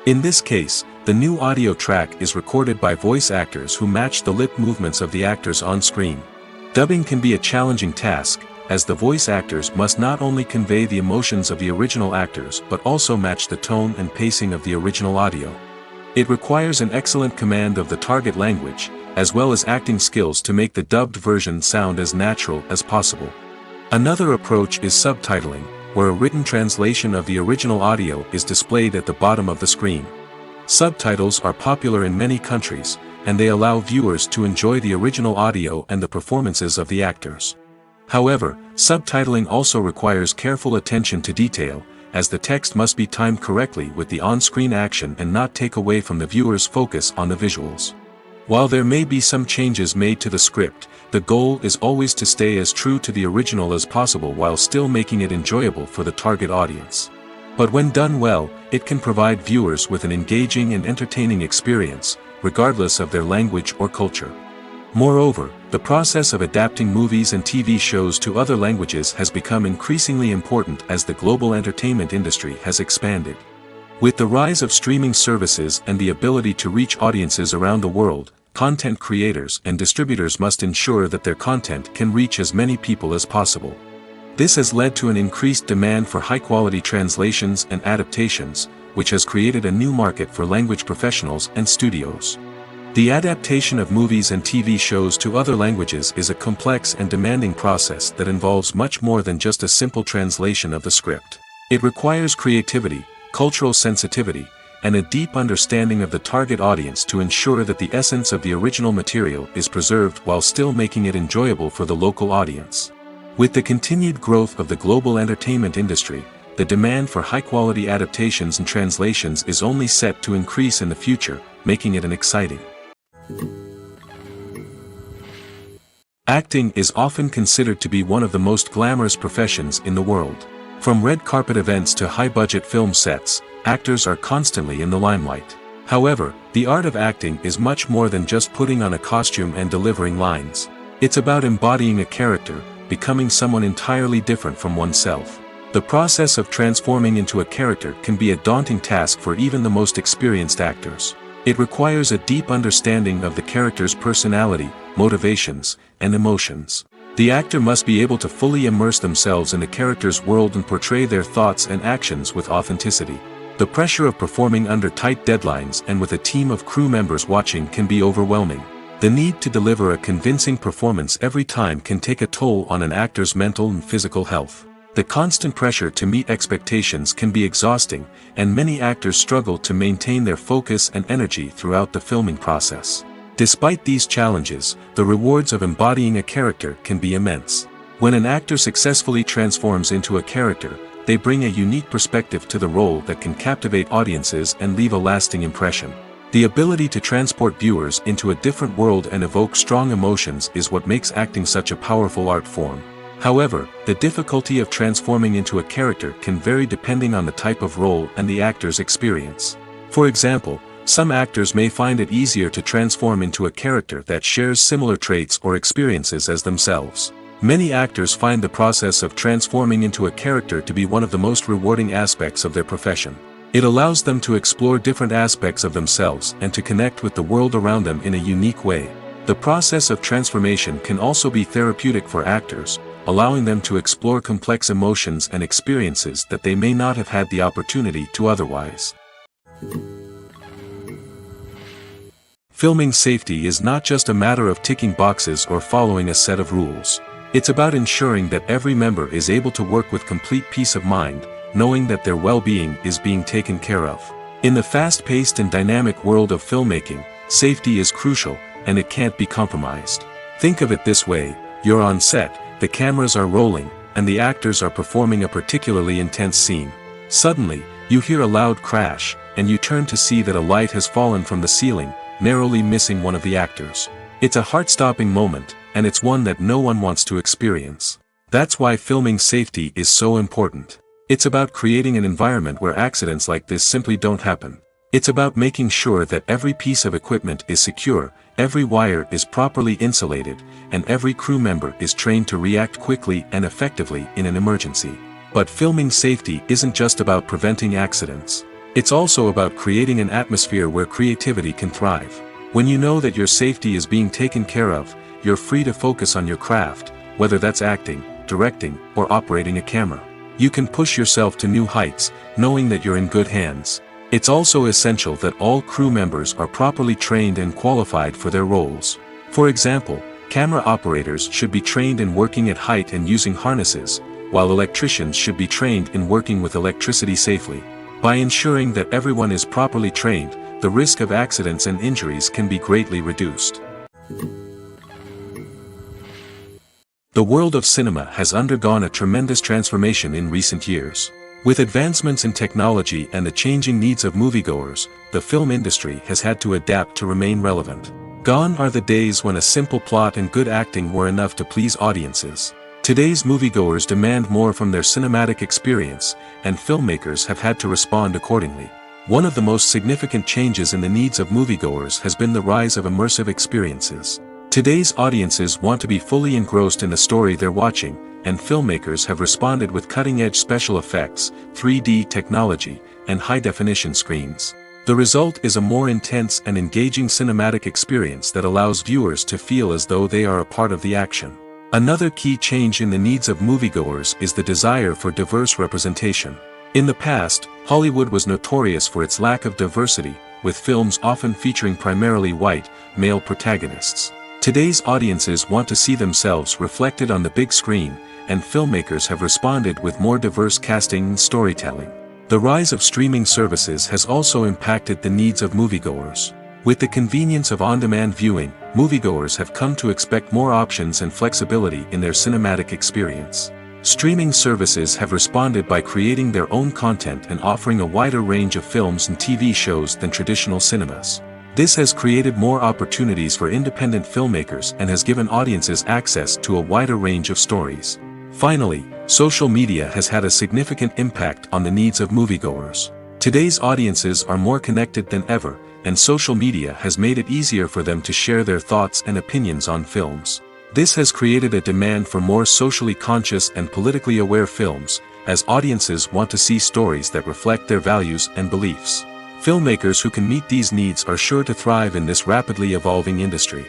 In this case, the new audio track is recorded by voice actors who match the lip movements of the actors on screen. Dubbing can be a challenging task, as the voice actors must not only convey the emotions of the original actors but also match the tone and pacing of the original audio. It requires an excellent command of the target language, as well as acting skills to make the dubbed version sound as natural as possible. Another approach is subtitling, where a written translation of the original audio is displayed at the bottom of the screen. Subtitles are popular in many countries, and they allow viewers to enjoy the original audio and the performances of the actors. However, subtitling also requires careful attention to detail, as the text must be timed correctly with the on-screen action and not take away from the viewer's focus on the visuals. While there may be some changes made to the script, the goal is always to stay as true to the original as possible while still making it enjoyable for the target audience. But when done well, it can provide viewers with an engaging and entertaining experience, regardless of their language or culture. Moreover, the process of adapting movies and TV shows to other languages has become increasingly important as the global entertainment industry has expanded. With the rise of streaming services and the ability to reach audiences around the world, content creators and distributors must ensure that their content can reach as many people as possible. This has led to an increased demand for high-quality translations and adaptations, which has created a new market for language professionals and studios. The adaptation of movies and TV shows to other languages is a complex and demanding process that involves much more than just a simple translation of the script. It requires creativity, cultural sensitivity, and a deep understanding of the target audience to ensure that the essence of the original material is preserved while still making it enjoyable for the local audience. With the continued growth of the global entertainment industry, the demand for high-quality adaptations and translations is only set to increase in the future, making it an exciting. Acting is often considered to be one of the most glamorous professions in the world. From red carpet events to high-budget film sets, actors are constantly in the limelight. However, the art of acting is much more than just putting on a costume and delivering lines. It's about embodying a character, becoming someone entirely different from oneself. The process of transforming into a character can be a daunting task for even the most experienced actors. It requires a deep understanding of the character's personality, motivations, and emotions. The actor must be able to fully immerse themselves in the character's world and portray their thoughts and actions with authenticity. The pressure of performing under tight deadlines and with a team of crew members watching can be overwhelming. The need to deliver a convincing performance every time can take a toll on an actor's mental and physical health. The constant pressure to meet expectations can be exhausting, and many actors struggle to maintain their focus and energy throughout the filming process. Despite these challenges, the rewards of embodying a character can be immense. When an actor successfully transforms into a character, they bring a unique perspective to the role that can captivate audiences and leave a lasting impression. The ability to transport viewers into a different world and evoke strong emotions is what makes acting such a powerful art form. However, the difficulty of transforming into a character can vary depending on the type of role and the actor's experience. For example, some actors may find it easier to transform into a character that shares similar traits or experiences as themselves. Many actors find the process of transforming into a character to be one of the most rewarding aspects of their profession. It allows them to explore different aspects of themselves and to connect with the world around them in a unique way. The process of transformation can also be therapeutic for actors, allowing them to explore complex emotions and experiences that they may not have had the opportunity to otherwise. Filming safety is not just a matter of ticking boxes or following a set of rules. It's about ensuring that every member is able to work with complete peace of mind, knowing that their well-being is being taken care of. In the fast-paced and dynamic world of filmmaking, safety is crucial, and it can't be compromised. Think of it this way: you're on set, the cameras are rolling, and the actors are performing a particularly intense scene. Suddenly, you hear a loud crash, and you turn to see that a light has fallen from the ceiling, narrowly missing one of the actors. It's a heart-stopping moment, and it's one that no one wants to experience. That's why filming safety is so important. It's about creating an environment where accidents like this simply don't happen. It's about making sure that every piece of equipment is secure, every wire is properly insulated, and every crew member is trained to react quickly and effectively in an emergency. But filming safety isn't just about preventing accidents. It's also about creating an atmosphere where creativity can thrive. When you know that your safety is being taken care of, you're free to focus on your craft, whether that's acting, directing, or operating a camera. You can push yourself to new heights, knowing that you're in good hands. It's also essential that all crew members are properly trained and qualified for their roles. For example, camera operators should be trained in working at height and using harnesses, while electricians should be trained in working with electricity safely. By ensuring that everyone is properly trained, the risk of accidents and injuries can be greatly reduced. The world of cinema has undergone a tremendous transformation in recent years. With advancements in technology and the changing needs of moviegoers, the film industry has had to adapt to remain relevant. Gone are the days when a simple plot and good acting were enough to please audiences. Today's moviegoers demand more from their cinematic experience, and filmmakers have had to respond accordingly. One of the most significant changes in the needs of moviegoers has been the rise of immersive experiences. Today's audiences want to be fully engrossed in the story they're watching, and filmmakers have responded with cutting-edge special effects, 3D technology, and high-definition screens. The result is a more intense and engaging cinematic experience that allows viewers to feel as though they are a part of the action. Another key change in the needs of moviegoers is the desire for diverse representation. In the past, Hollywood was notorious for its lack of diversity, with films often featuring primarily white, male protagonists. Today's audiences want to see themselves reflected on the big screen, and filmmakers have responded with more diverse casting and storytelling. The rise of streaming services has also impacted the needs of moviegoers. With the convenience of on-demand viewing, moviegoers have come to expect more options and flexibility in their cinematic experience. Streaming services have responded by creating their own content and offering a wider range of films and TV shows than traditional cinemas. This has created more opportunities for independent filmmakers and has given audiences access to a wider range of stories. Finally, social media has had a significant impact on the needs of moviegoers. Today's audiences are more connected than ever, and social media has made it easier for them to share their thoughts and opinions on films. This has created a demand for more socially conscious and politically aware films, as audiences want to see stories that reflect their values and beliefs. Filmmakers who can meet these needs are sure to thrive in this rapidly evolving industry.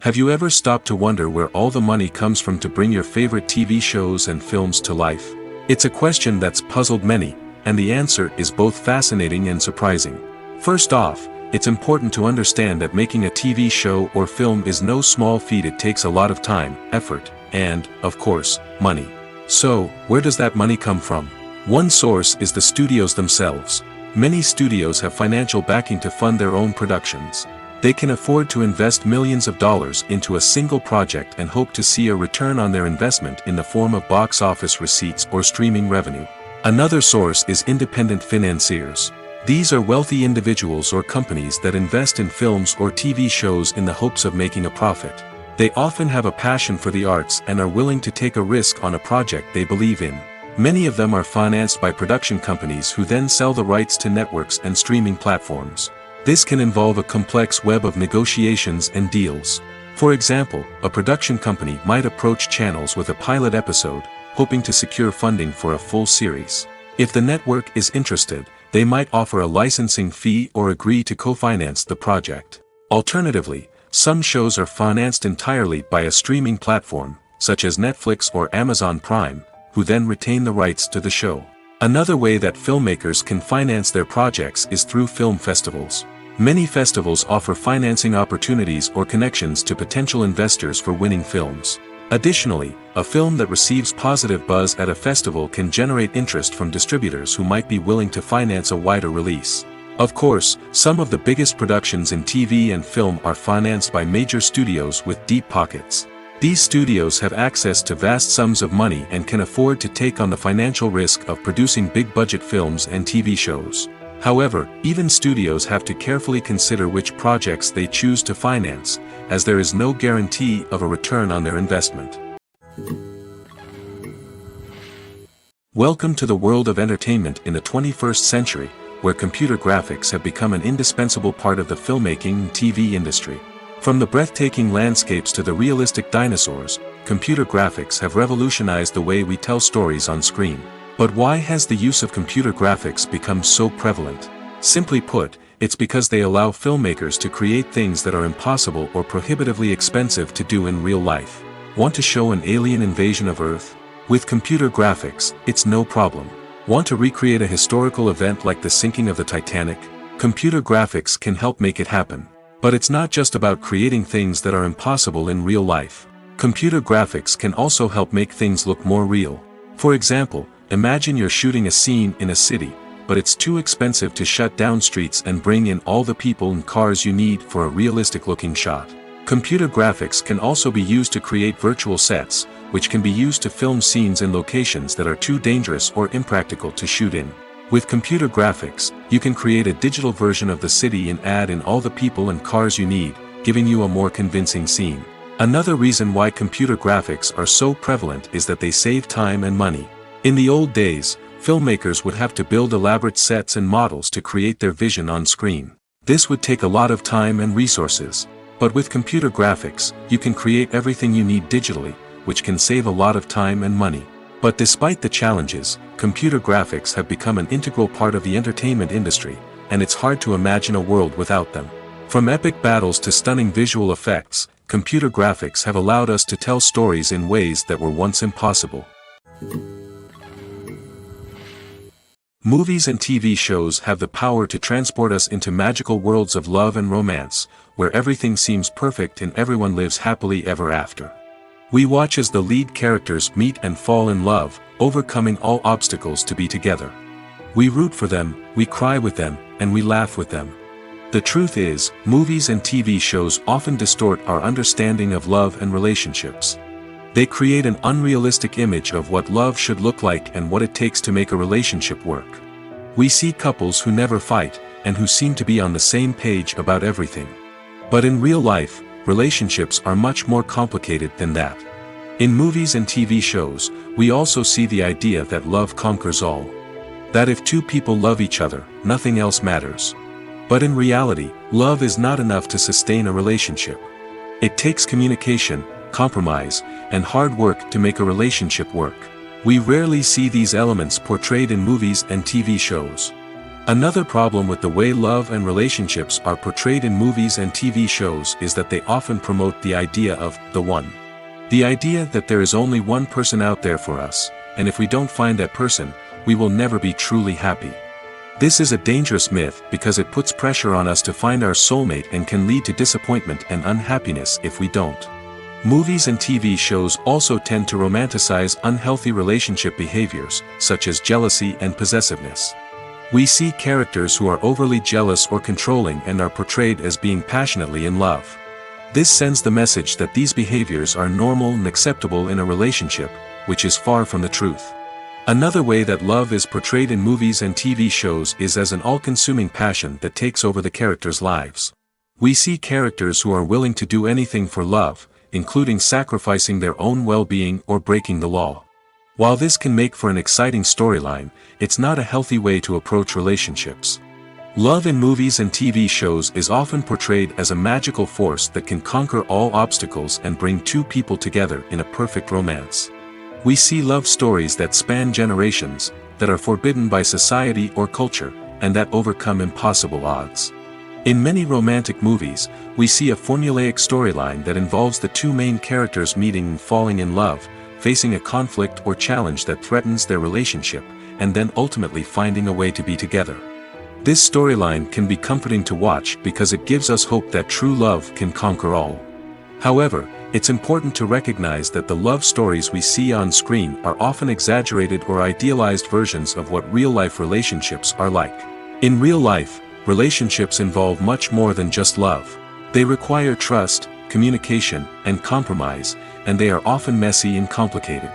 Have you ever stopped to wonder where all the money comes from to bring your favorite TV shows and films to life? It's a question that's puzzled many, and the answer is both fascinating and surprising. First off, it's important to understand that making a TV show or film is no small feat. It takes a lot of time, effort, and, of course, money. So, where does that money come from? One source is the studios themselves. Many studios have financial backing to fund their own productions. They can afford to invest millions of dollars into a single project and hope to see a return on their investment in the form of box office receipts or streaming revenue. Another source is independent financiers. These are wealthy individuals or companies that invest in films or TV shows in the hopes of making a profit. They often have a passion for the arts and are willing to take a risk on a project they believe in. Many of them are financed by production companies who then sell the rights to networks and streaming platforms. This can involve a complex web of negotiations and deals. For example, a production company might approach channels with a pilot episode, hoping to secure funding for a full series. If the network is interested, they might offer a licensing fee or agree to co-finance the project. Alternatively, some shows are financed entirely by a streaming platform, such as Netflix or Amazon Prime, who then retain the rights to the show. Another way that filmmakers can finance their projects is through film festivals. Many festivals offer financing opportunities or connections to potential investors for winning films. Additionally, a film that receives positive buzz at a festival can generate interest from distributors who might be willing to finance a wider release. Of course, some of the biggest productions in TV and film are financed by major studios with deep pockets. These studios have access to vast sums of money and can afford to take on the financial risk of producing big-budget films and TV shows. However, even studios have to carefully consider which projects they choose to finance, as there is no guarantee of a return on their investment. Welcome to the world of entertainment in the 21st century, where computer graphics have become an indispensable part of the filmmaking and TV industry. From the breathtaking landscapes to the realistic dinosaurs, computer graphics have revolutionized the way we tell stories on screen. But why has the use of computer graphics become so prevalent? Simply put, it's because they allow filmmakers to create things that are impossible or prohibitively expensive to do in real life. Want to show an alien invasion of Earth? With computer graphics, it's no problem. Want to recreate a historical event like the sinking of the Titanic? Computer graphics can help make it happen. But it's not just about creating things that are impossible in real life. Computer graphics can also help make things look more real. For example, imagine you're shooting a scene in a city, but it's too expensive to shut down streets and bring in all the people and cars you need for a realistic-looking shot. Computer graphics can also be used to create virtual sets, which can be used to film scenes in locations that are too dangerous or impractical to shoot in. With computer graphics, you can create a digital version of the city and add in all the people and cars you need, giving you a more convincing scene. Another reason why computer graphics are so prevalent is that they save time and money. In the old days, Filmmakers would have to build elaborate sets and models to create their vision on screen. This would take a lot of time and resources. But with computer graphics, you can create everything you need digitally, which can save a lot of time and money. But despite the challenges, computer graphics have become an integral part of the entertainment industry, and it's hard to imagine a world without them. From epic battles to stunning visual effects, computer graphics have allowed us to tell stories in ways that were once impossible. Movies and TV shows have the power to transport us into magical worlds of love and romance, where everything seems perfect and everyone lives happily ever after. We watch as the lead characters meet and fall in love, overcoming all obstacles to be together. We root for them, we cry with them, and we laugh with them. The truth is, movies and TV shows often distort our understanding of love and relationships. They create an unrealistic image of what love should look like and what it takes to make a relationship work. We see couples who never fight, and who seem to be on the same page about everything. But in real life, relationships are much more complicated than that. In movies and TV shows, we also see the idea that love conquers all. That if two people love each other, nothing else matters. But in reality, love is not enough to sustain a relationship. It takes communication, compromise, and hard work to make a relationship work. We rarely see these elements portrayed in movies and TV shows. Another problem with the way love and relationships are portrayed in movies and TV shows is that they often promote the idea of the one. The idea that there is only one person out there for us, and if we don't find that person, we will never be truly happy. This is a dangerous myth because it puts pressure on us to find our soulmate and can lead to disappointment and unhappiness if we don't. Movies and TV shows also tend to romanticize unhealthy relationship behaviors, such as jealousy and possessiveness. We see characters who are overly jealous or controlling and are portrayed as being passionately in love. This sends the message that these behaviors are normal and acceptable in a relationship, which is far from the truth. Another way that love is portrayed in movies and TV shows is as an all-consuming passion that takes over the characters' lives. We see characters who are willing to do anything for love, including sacrificing their own well-being or breaking the law. While this can make for an exciting storyline, it's not a healthy way to approach relationships. Love in movies and TV shows is often portrayed as a magical force that can conquer all obstacles and bring two people together in a perfect romance. We see love stories that span generations, that are forbidden by society or culture, and that overcome impossible odds. In many romantic movies, we see a formulaic storyline that involves the two main characters meeting and falling in love, facing a conflict or challenge that threatens their relationship, and then ultimately finding a way to be together. This storyline can be comforting to watch because it gives us hope that true love can conquer all. However, it's important to recognize that the love stories we see on screen are often exaggerated or idealized versions of what real-life relationships are like. In real life, relationships involve much more than just love. They require trust, communication, and compromise, and they are often messy and complicated.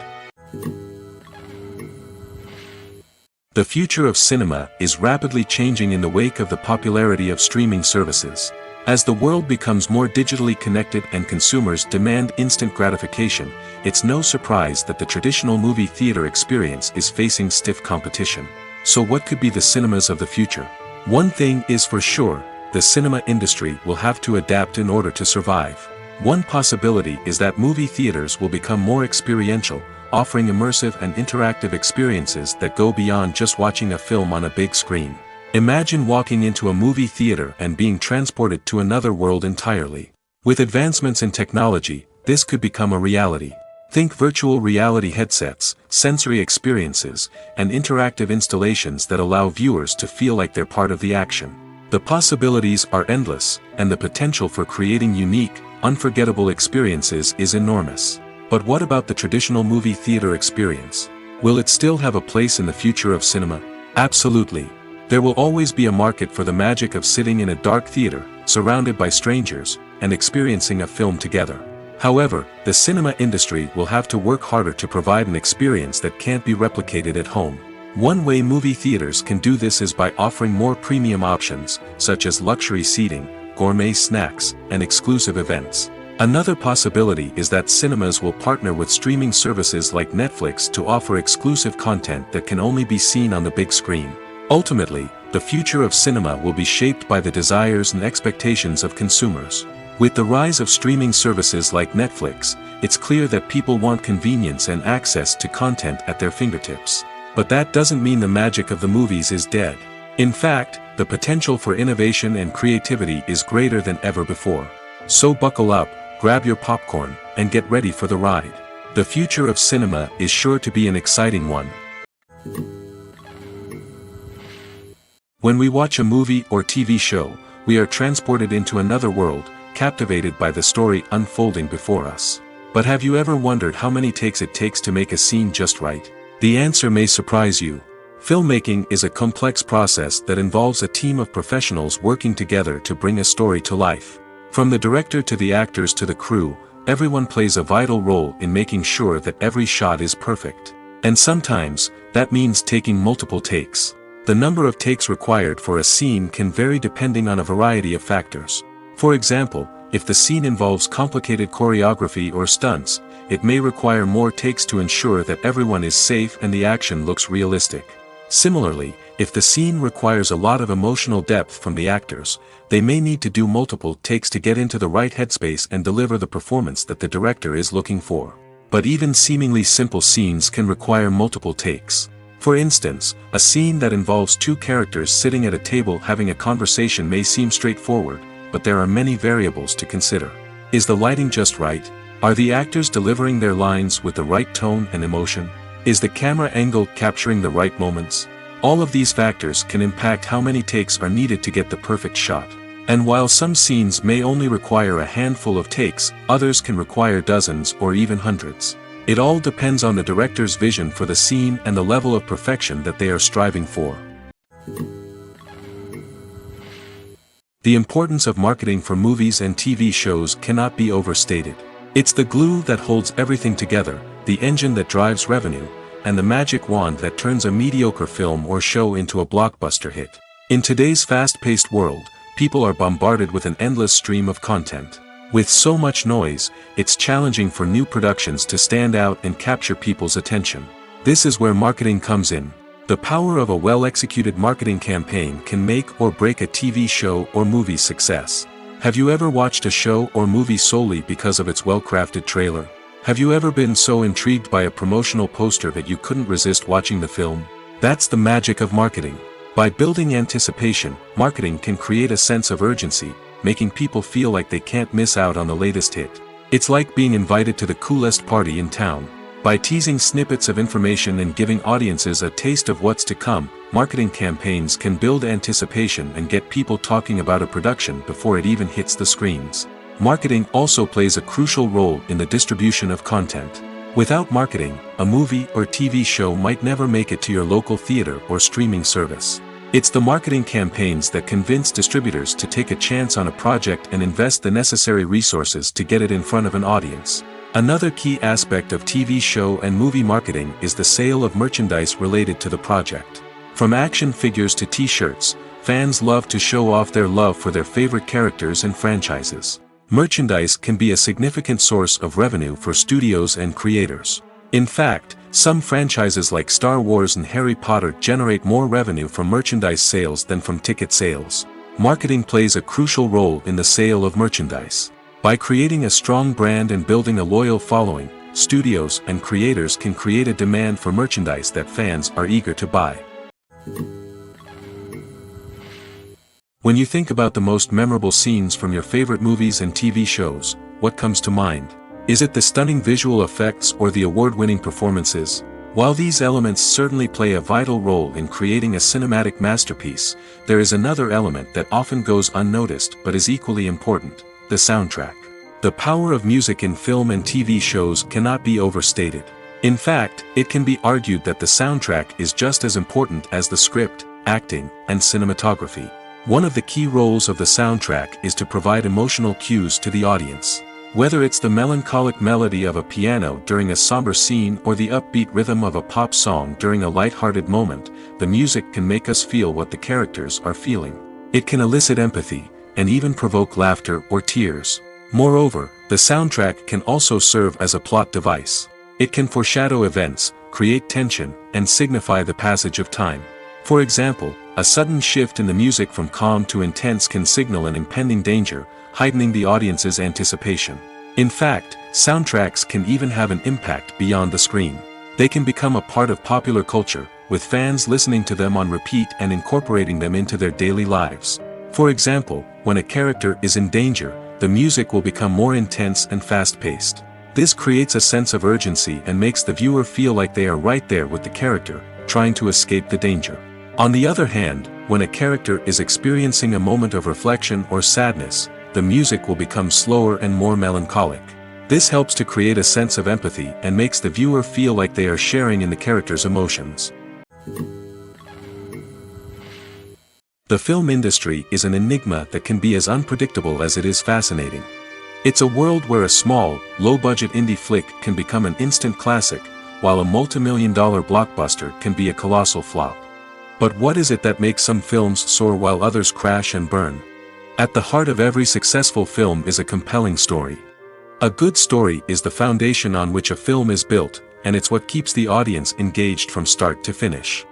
The future of cinema is rapidly changing in the wake of the popularity of streaming services. As the world becomes more digitally connected and consumers demand instant gratification, it's no surprise that the traditional movie theater experience is facing stiff competition. So what could be the cinemas of the future? One thing is for sure, the cinema industry will have to adapt in order to survive. One possibility is that movie theaters will become more experiential, offering immersive and interactive experiences that go beyond just watching a film on a big screen. Imagine walking into a movie theater and being transported to another world entirely. With advancements in technology, this could become a reality. Think virtual reality headsets, sensory experiences, and interactive installations that allow viewers to feel like they're part of the action. The possibilities are endless, and the potential for creating unique, unforgettable experiences is enormous. But what about the traditional movie theater experience? Will it still have a place in the future of cinema? Absolutely. There will always be a market for the magic of sitting in a dark theater, surrounded by strangers, and experiencing a film together. However, the cinema industry will have to work harder to provide an experience that can't be replicated at home. One way movie theaters can do this is by offering more premium options, such as luxury seating, gourmet snacks, and exclusive events. Another possibility is that cinemas will partner with streaming services like Netflix to offer exclusive content that can only be seen on the big screen. Ultimately, the future of cinema will be shaped by the desires and expectations of consumers. With the rise of streaming services like Netflix, it's clear that people want convenience and access to content at their fingertips. But that doesn't mean the magic of the movies is dead. In fact, the potential for innovation and creativity is greater than ever before. So buckle up, grab your popcorn, and get ready for the ride. The future of cinema is sure to be an exciting one. When we watch a movie or TV show, we are transported into another world, captivated by the story unfolding before us. But have you ever wondered how many takes it takes to make a scene just right? The answer may surprise you. Filmmaking is a complex process that involves a team of professionals working together to bring a story to life. From the director to the actors to the crew, everyone plays a vital role in making sure that every shot is perfect. And sometimes, that means taking multiple takes. The number of takes required for a scene can vary depending on a variety of factors. For example, if the scene involves complicated choreography or stunts, it may require more takes to ensure that everyone is safe and the action looks realistic. Similarly, if the scene requires a lot of emotional depth from the actors, they may need to do multiple takes to get into the right headspace and deliver the performance that the director is looking for. But even seemingly simple scenes can require multiple takes. For instance, a scene that involves two characters sitting at a table having a conversation may seem straightforward, but there are many variables to consider. Is the lighting just right? Are the actors delivering their lines with the right tone and emotion? Is the camera angle capturing the right moments? All of these factors can impact how many takes are needed to get the perfect shot. And while some scenes may only require a handful of takes, others can require dozens or even hundreds. It all depends on the director's vision for the scene and the level of perfection that they are striving for. The importance of marketing for movies and TV shows cannot be overstated. It's the glue that holds everything together, the engine that drives revenue, and the magic wand that turns a mediocre film or show into a blockbuster hit. In today's fast-paced world, people are bombarded with an endless stream of content. With so much noise, it's challenging for new productions to stand out and capture people's attention. This is where marketing comes in. The power of a well-executed marketing campaign can make or break a TV show or movie's success. Have you ever watched a show or movie solely because of its well-crafted trailer? Have you ever been so intrigued by a promotional poster that you couldn't resist watching the film? That's the magic of marketing. By building anticipation, marketing can create a sense of urgency, making people feel like they can't miss out on the latest hit. It's like being invited to the coolest party in town. By teasing snippets of information and giving audiences a taste of what's to come, marketing campaigns can build anticipation and get people talking about a production before it even hits the screens. Marketing also plays a crucial role in the distribution of content. Without marketing, a movie or TV show might never make it to your local theater or streaming service. It's the marketing campaigns that convince distributors to take a chance on a project and invest the necessary resources to get it in front of an audience. Another key aspect of TV show and movie marketing is the sale of merchandise related to the project. From action figures to t-shirts, fans love to show off their love for their favorite characters and franchises. Merchandise can be a significant source of revenue for studios and creators. In fact, some franchises like Star Wars and Harry Potter generate more revenue from merchandise sales than from ticket sales. Marketing plays a crucial role in the sale of merchandise. By creating a strong brand and building a loyal following, studios and creators can create a demand for merchandise that fans are eager to buy. When you think about the most memorable scenes from your favorite movies and TV shows, what comes to mind? Is it the stunning visual effects or the award-winning performances? While these elements certainly play a vital role in creating a cinematic masterpiece, there is another element that often goes unnoticed but is equally important: the soundtrack. The power of music in film and TV shows cannot be overstated. In fact, it can be argued that the soundtrack is just as important as the script, acting, and cinematography. One of the key roles of the soundtrack is to provide emotional cues to the audience. Whether it's the melancholic melody of a piano during a somber scene or the upbeat rhythm of a pop song during a light-hearted moment, the music can make us feel what the characters are feeling. It can elicit empathy, and even provoke laughter or tears. Moreover, the soundtrack can also serve as a plot device. It can foreshadow events, create tension, and signify the passage of time. For example, a sudden shift in the music from calm to intense can signal an impending danger, heightening the audience's anticipation. In fact, soundtracks can even have an impact beyond the screen. They can become a part of popular culture, with fans listening to them on repeat and incorporating them into their daily lives. For example, when a character is in danger, the music will become more intense and fast-paced. This creates a sense of urgency and makes the viewer feel like they are right there with the character, trying to escape the danger. On the other hand, when a character is experiencing a moment of reflection or sadness, the music will become slower and more melancholic. This helps to create a sense of empathy and makes the viewer feel like they are sharing in the character's emotions. The film industry is an enigma that can be as unpredictable as it is fascinating. It's a world where a small, low-budget indie flick can become an instant classic, while a multi-million-dollar blockbuster can be a colossal flop. But what is it that makes some films soar while others crash and burn? At the heart of every successful film is a compelling story. A good story is the foundation on which a film is built, and it's what keeps the audience engaged from start to finish.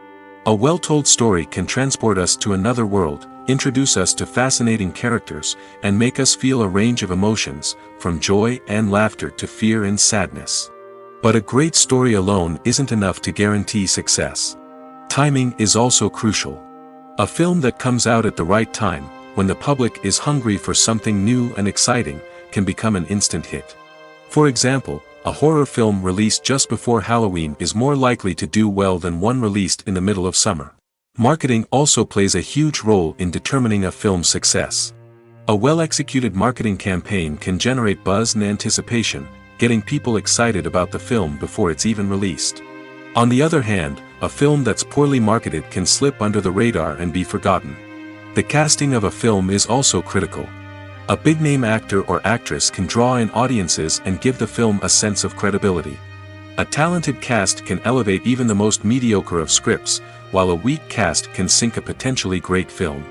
A well-told story can transport us to another world, introduce us to fascinating characters, and make us feel a range of emotions, from joy and laughter to fear and sadness. But a great story alone isn't enough to guarantee success. Timing is also crucial. A film that comes out at the right time, when the public is hungry for something new and exciting, can become an instant hit. For example, a horror film released just before Halloween is more likely to do well than one released in the middle of summer. Marketing also plays a huge role in determining a film's success. A well-executed marketing campaign can generate buzz and anticipation, getting people excited about the film before it's even released. On the other hand, a film that's poorly marketed can slip under the radar and be forgotten. The casting of a film is also critical. A big-name actor or actress can draw in audiences and give the film a sense of credibility. A talented cast can elevate even the most mediocre of scripts, while a weak cast can sink a potentially great film.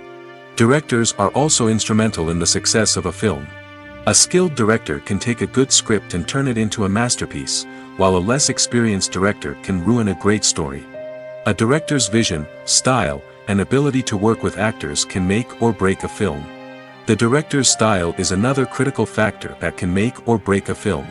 Directors are also instrumental in the success of a film. A skilled director can take a good script and turn it into a masterpiece, while a less experienced director can ruin a great story. A director's vision, style, and ability to work with actors can make or break a film. The director's style is another critical factor that can make or break a film.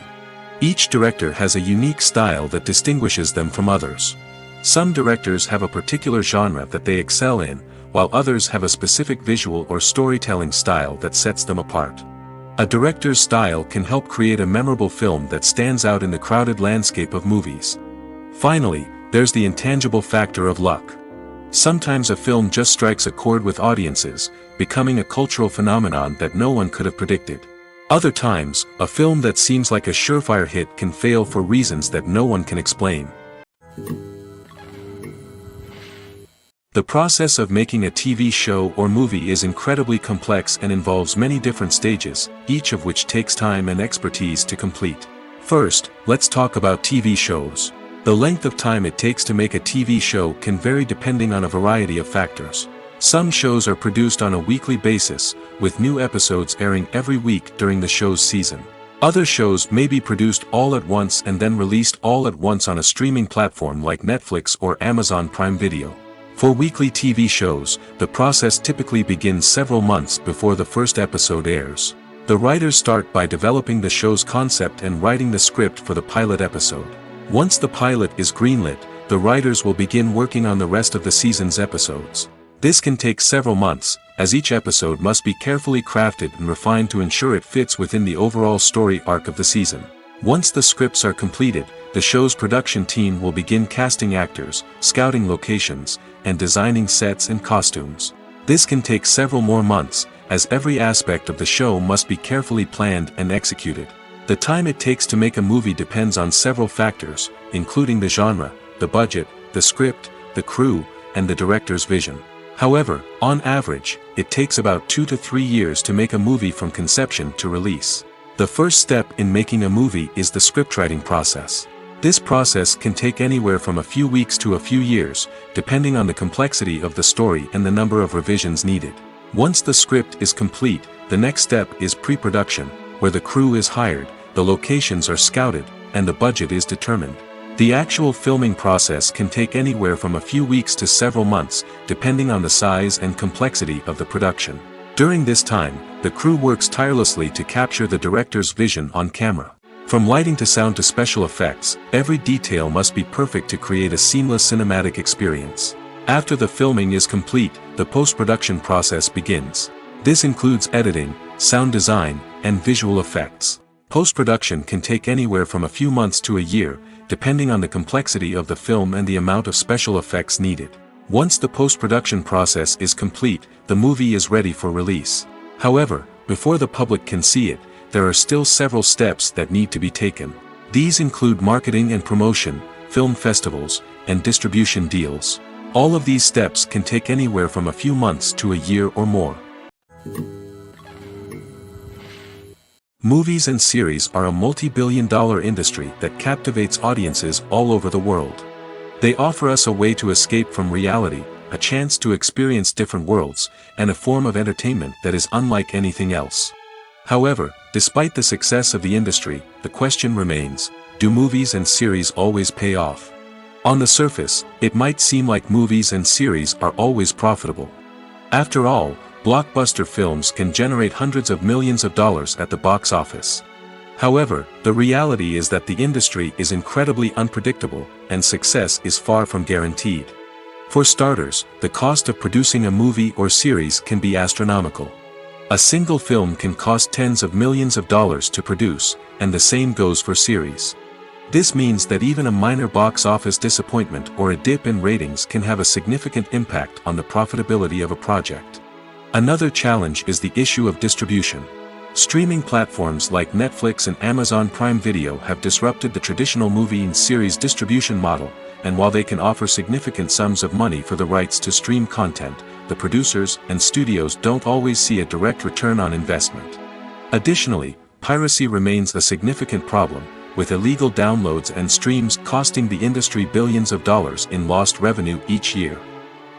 Each director has a unique style that distinguishes them from others. Some directors have a particular genre that they excel in, while others have a specific visual or storytelling style that sets them apart. A director's style can help create a memorable film that stands out in the crowded landscape of movies. Finally, there's the intangible factor of luck. Sometimes a film just strikes a chord with audiences, becoming a cultural phenomenon that no one could have predicted. Other times, a film that seems like a surefire hit can fail for reasons that no one can explain. The process of making a TV show or movie is incredibly complex and involves many different stages, each of which takes time and expertise to complete. First, let's talk about TV shows. The length of time it takes to make a TV show can vary depending on a variety of factors. Some shows are produced on a weekly basis, with new episodes airing every week during the show's season. Other shows may be produced all at once and then released all at once on a streaming platform like Netflix or Amazon Prime Video. For weekly TV shows, the process typically begins several months before the first episode airs. The writers start by developing the show's concept and writing the script for the pilot episode. Once the pilot is greenlit, the writers will begin working on the rest of the season's episodes. This can take several months, as each episode must be carefully crafted and refined to ensure it fits within the overall story arc of the season. Once the scripts are completed, the show's production team will begin casting actors, scouting locations, and designing sets and costumes. This can take several more months, as every aspect of the show must be carefully planned and executed. The time it takes to make a movie depends on several factors, including the genre, the budget, the script, the crew, and the director's vision. However, on average, it takes about 2 to 3 years to make a movie from conception to release. The first step in making a movie is the scriptwriting process. This process can take anywhere from a few weeks to a few years, depending on the complexity of the story and the number of revisions needed. Once the script is complete, the next step is pre-production, where the crew is hired, the locations are scouted, and the budget is determined. The actual filming process can take anywhere from a few weeks to several months, depending on the size and complexity of the production. During this time, the crew works tirelessly to capture the director's vision on camera. From lighting to sound to special effects, every detail must be perfect to create a seamless cinematic experience. After the filming is complete, the post-production process begins. This includes editing, sound design, and visual effects. Post-production can take anywhere from a few months to a year, depending on the complexity of the film and the amount of special effects needed. Once the post-production process is complete, the movie is ready for release. However, before the public can see it, there are still several steps that need to be taken. These include marketing and promotion, film festivals, and distribution deals. All of these steps can take anywhere from a few months to a year or more. Movies and series are a multi-billion-dollar industry that captivates audiences all over the world. They offer us a way to escape from reality, a chance to experience different worlds, and a form of entertainment that is unlike anything else. However, despite the success of the industry, the question remains, do movies and series always pay off? On the surface, it might seem like movies and series are always profitable. After all, blockbuster films can generate hundreds of millions of dollars at the box office. However, the reality is that the industry is incredibly unpredictable, and success is far from guaranteed. For starters, the cost of producing a movie or series can be astronomical. A single film can cost tens of millions of dollars to produce, and the same goes for series. This means that even a minor box office disappointment or a dip in ratings can have a significant impact on the profitability of a project. Another challenge is the issue of distribution. Streaming platforms like Netflix and Amazon Prime Video have disrupted the traditional movie and series distribution model, and while they can offer significant sums of money for the rights to stream content, the producers and studios don't always see a direct return on investment. Additionally, piracy remains a significant problem, with illegal downloads and streams costing the industry billions of dollars in lost revenue each year.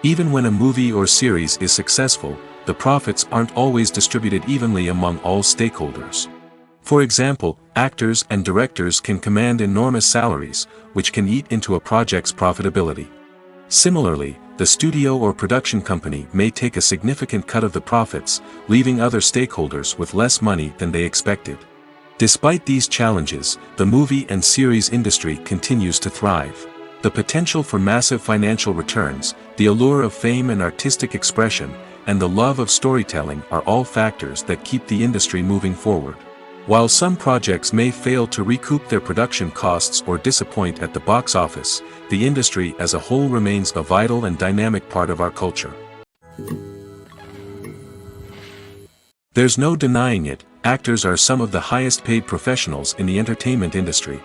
Even when a movie or series is successful, the profits aren't always distributed evenly among all stakeholders. For example, actors and directors can command enormous salaries, which can eat into a project's profitability. Similarly, the studio or production company may take a significant cut of the profits, leaving other stakeholders with less money than they expected. Despite these challenges, the movie and series industry continues to thrive. The potential for massive financial returns, the allure of fame and artistic expression, and the love of storytelling are all factors that keep the industry moving forward. While some projects may fail to recoup their production costs or disappoint at the box office, the industry as a whole remains a vital and dynamic part of our culture. There's no denying it, actors are some of the highest paid professionals in the entertainment industry.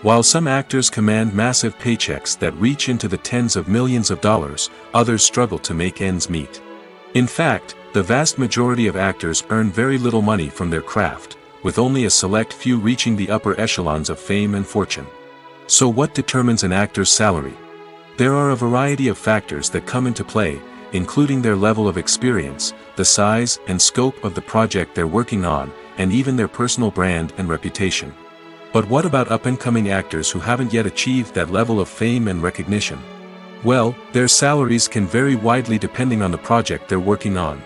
While some actors command massive paychecks that reach into the tens of millions of dollars, others struggle to make ends meet. In fact, the vast majority of actors earn very little money from their craft, with only a select few reaching the upper echelons of fame and fortune. So what determines an actor's salary? There are a variety of factors that come into play, including their level of experience, the size and scope of the project they're working on, and even their personal brand and reputation. But what about up-and-coming actors who haven't yet achieved that level of fame and recognition? Well, their salaries can vary widely depending on the project they're working on.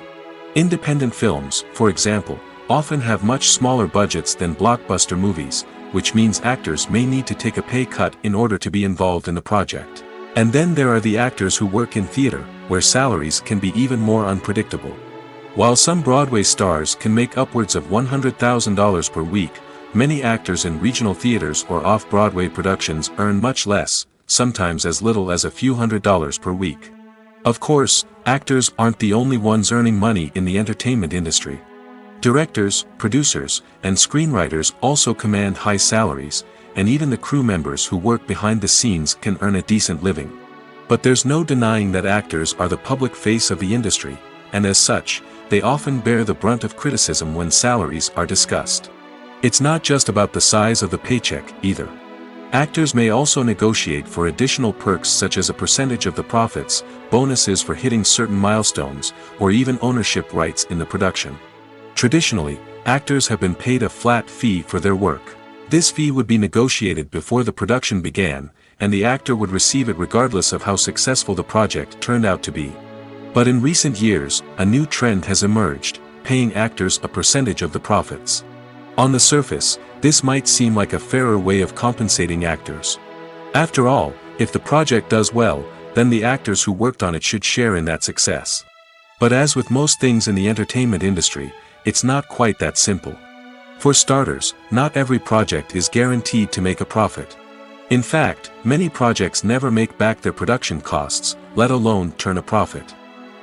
Independent films, for example, often have much smaller budgets than blockbuster movies, which means actors may need to take a pay cut in order to be involved in the project. And then there are the actors who work in theater, where salaries can be even more unpredictable. While some Broadway stars can make upwards of $100,000 per week, many actors in regional theaters or off-Broadway productions earn much less, sometimes as little as a few $100s per week. Of course, actors aren't the only ones earning money in the entertainment industry. Directors, producers, and screenwriters also command high salaries, and even the crew members who work behind the scenes can earn a decent living. But there's no denying that actors are the public face of the industry, and as such, they often bear the brunt of criticism when salaries are discussed. It's not just about the size of the paycheck, either. Actors may also negotiate for additional perks such as a percentage of the profits, bonuses for hitting certain milestones, or even ownership rights in the production. Traditionally, actors have been paid a flat fee for their work. This fee would be negotiated before the production began, and the actor would receive it regardless of how successful the project turned out to be. But in recent years, a new trend has emerged, paying actors a percentage of the profits. On the surface, this might seem like a fairer way of compensating actors. After all, if the project does well, then the actors who worked on it should share in that success. But as with most things in the entertainment industry, it's not quite that simple. For starters, not every project is guaranteed to make a profit. In fact, many projects never make back their production costs, let alone turn a profit.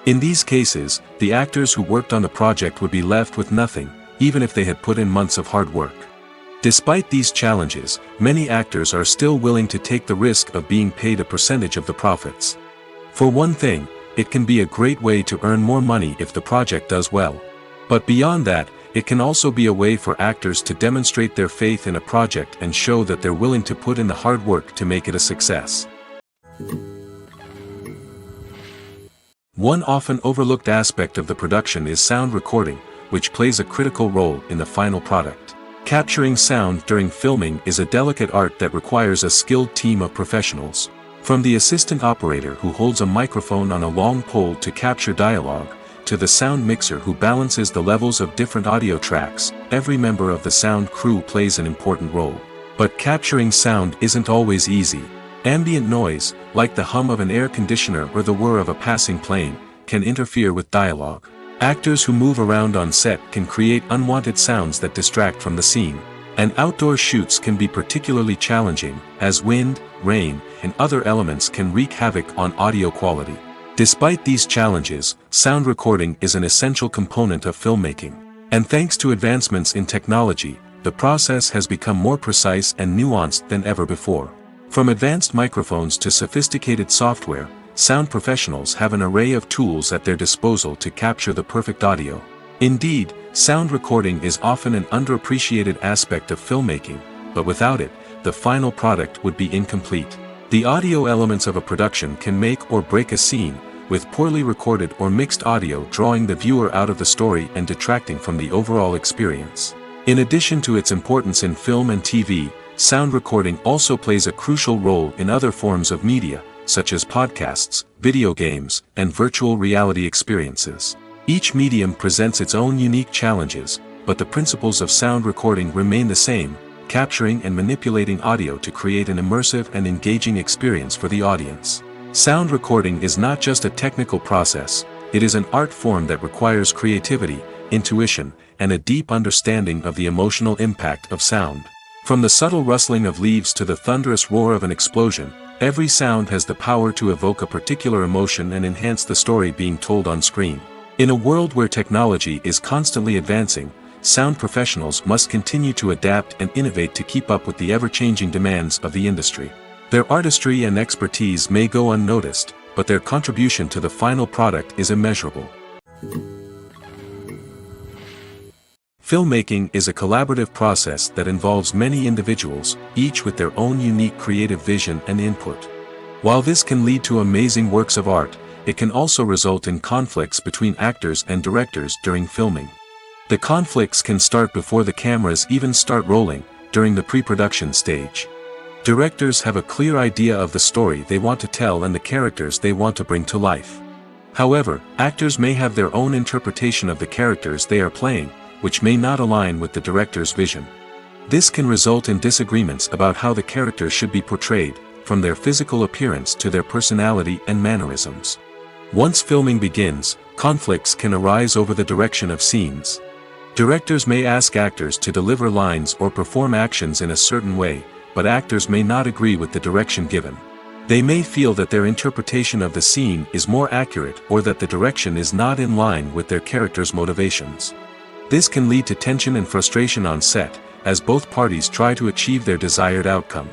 In these cases, the actors who worked on the project would be left with nothing, even if they had put in months of hard work. Despite these challenges, many actors are still willing to take the risk of being paid a percentage of the profits. For one thing, it can be a great way to earn more money if the project does well. But beyond that, it can also be a way for actors to demonstrate their faith in a project and show that they're willing to put in the hard work to make it a success. One often overlooked aspect of the production is sound recording, which plays a critical role in the final product. Capturing sound during filming is a delicate art that requires a skilled team of professionals. From the assistant operator who holds a microphone on a long pole to capture dialogue, to the sound mixer who balances the levels of different audio tracks, every member of the sound crew plays an important role. But capturing sound isn't always easy. Ambient noise, like the hum of an air conditioner or the whir of a passing plane, can interfere with dialogue. Actors who move around on set can create unwanted sounds that distract from the scene. And outdoor shoots can be particularly challenging, as wind, rain, and other elements can wreak havoc on audio quality. Despite these challenges, sound recording is an essential component of filmmaking. And thanks to advancements in technology, the process has become more precise and nuanced than ever before. From advanced microphones to sophisticated software, sound professionals have an array of tools at their disposal to capture the perfect audio. Indeed, sound recording is often an underappreciated aspect of filmmaking, but without it, the final product would be incomplete. The audio elements of a production can make or break a scene, with poorly recorded or mixed audio drawing the viewer out of the story and detracting from the overall experience. In addition to its importance in film and TV, sound recording also plays a crucial role in other forms of media, such as podcasts, video games, and virtual reality experiences. Each medium presents its own unique challenges, but the principles of sound recording remain the same: capturing and manipulating audio to create an immersive and engaging experience for the audience. Sound recording is not just a technical process, it is an art form that requires creativity, intuition, and a deep understanding of the emotional impact of sound. From the subtle rustling of leaves to the thunderous roar of an explosion, every sound has the power to evoke a particular emotion and enhance the story being told on screen. In a world where technology is constantly advancing, sound professionals must continue to adapt and innovate to keep up with the ever-changing demands of the industry. Their artistry and expertise may go unnoticed, but their contribution to the final product is immeasurable. Filmmaking is a collaborative process that involves many individuals, each with their own unique creative vision and input. While this can lead to amazing works of art, it can also result in conflicts between actors and directors during filming. The conflicts can start before the cameras even start rolling, during the pre-production stage. Directors have a clear idea of the story they want to tell and the characters they want to bring to life. However, actors may have their own interpretation of the characters they are playing, which may not align with the director's vision. This can result in disagreements about how the characters should be portrayed, from their physical appearance to their personality and mannerisms. Once filming begins, conflicts can arise over the direction of scenes. Directors may ask actors to deliver lines or perform actions in a certain way, but actors may not agree with the direction given. They may feel that their interpretation of the scene is more accurate or that the direction is not in line with their character's motivations. This can lead to tension and frustration on set, as both parties try to achieve their desired outcome.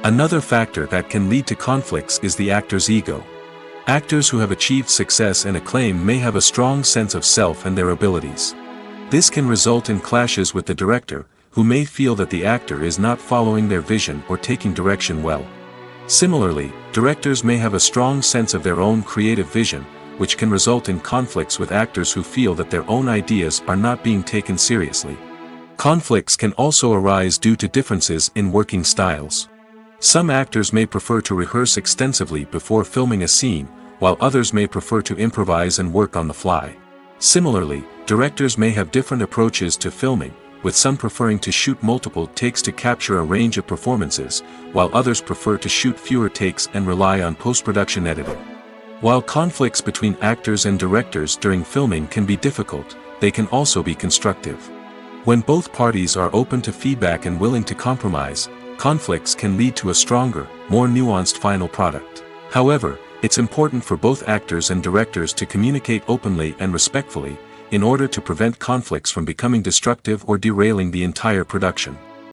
Another factor that can lead to conflicts is the actor's ego. Actors who have achieved success and acclaim may have a strong sense of self and their abilities. This can result in clashes with the director, who may feel that the actor is not following their vision or taking direction well. Similarly, directors may have a strong sense of their own creative vision, which can result in conflicts with actors who feel that their own ideas are not being taken seriously. Conflicts can also arise due to differences in working styles. Some actors may prefer to rehearse extensively before filming a scene, while others may prefer to improvise and work on the fly. Similarly, directors may have different approaches to filming, with some preferring to shoot multiple takes to capture a range of performances, while others prefer to shoot fewer takes and rely on post-production editing. While conflicts between actors and directors during filming can be difficult, they can also be constructive. When both parties are open to feedback and willing to compromise, conflicts can lead to a stronger, more nuanced final product. However, it's important for both actors and directors to communicate openly and respectfully, in order to prevent conflicts from becoming destructive or derailing the entire production.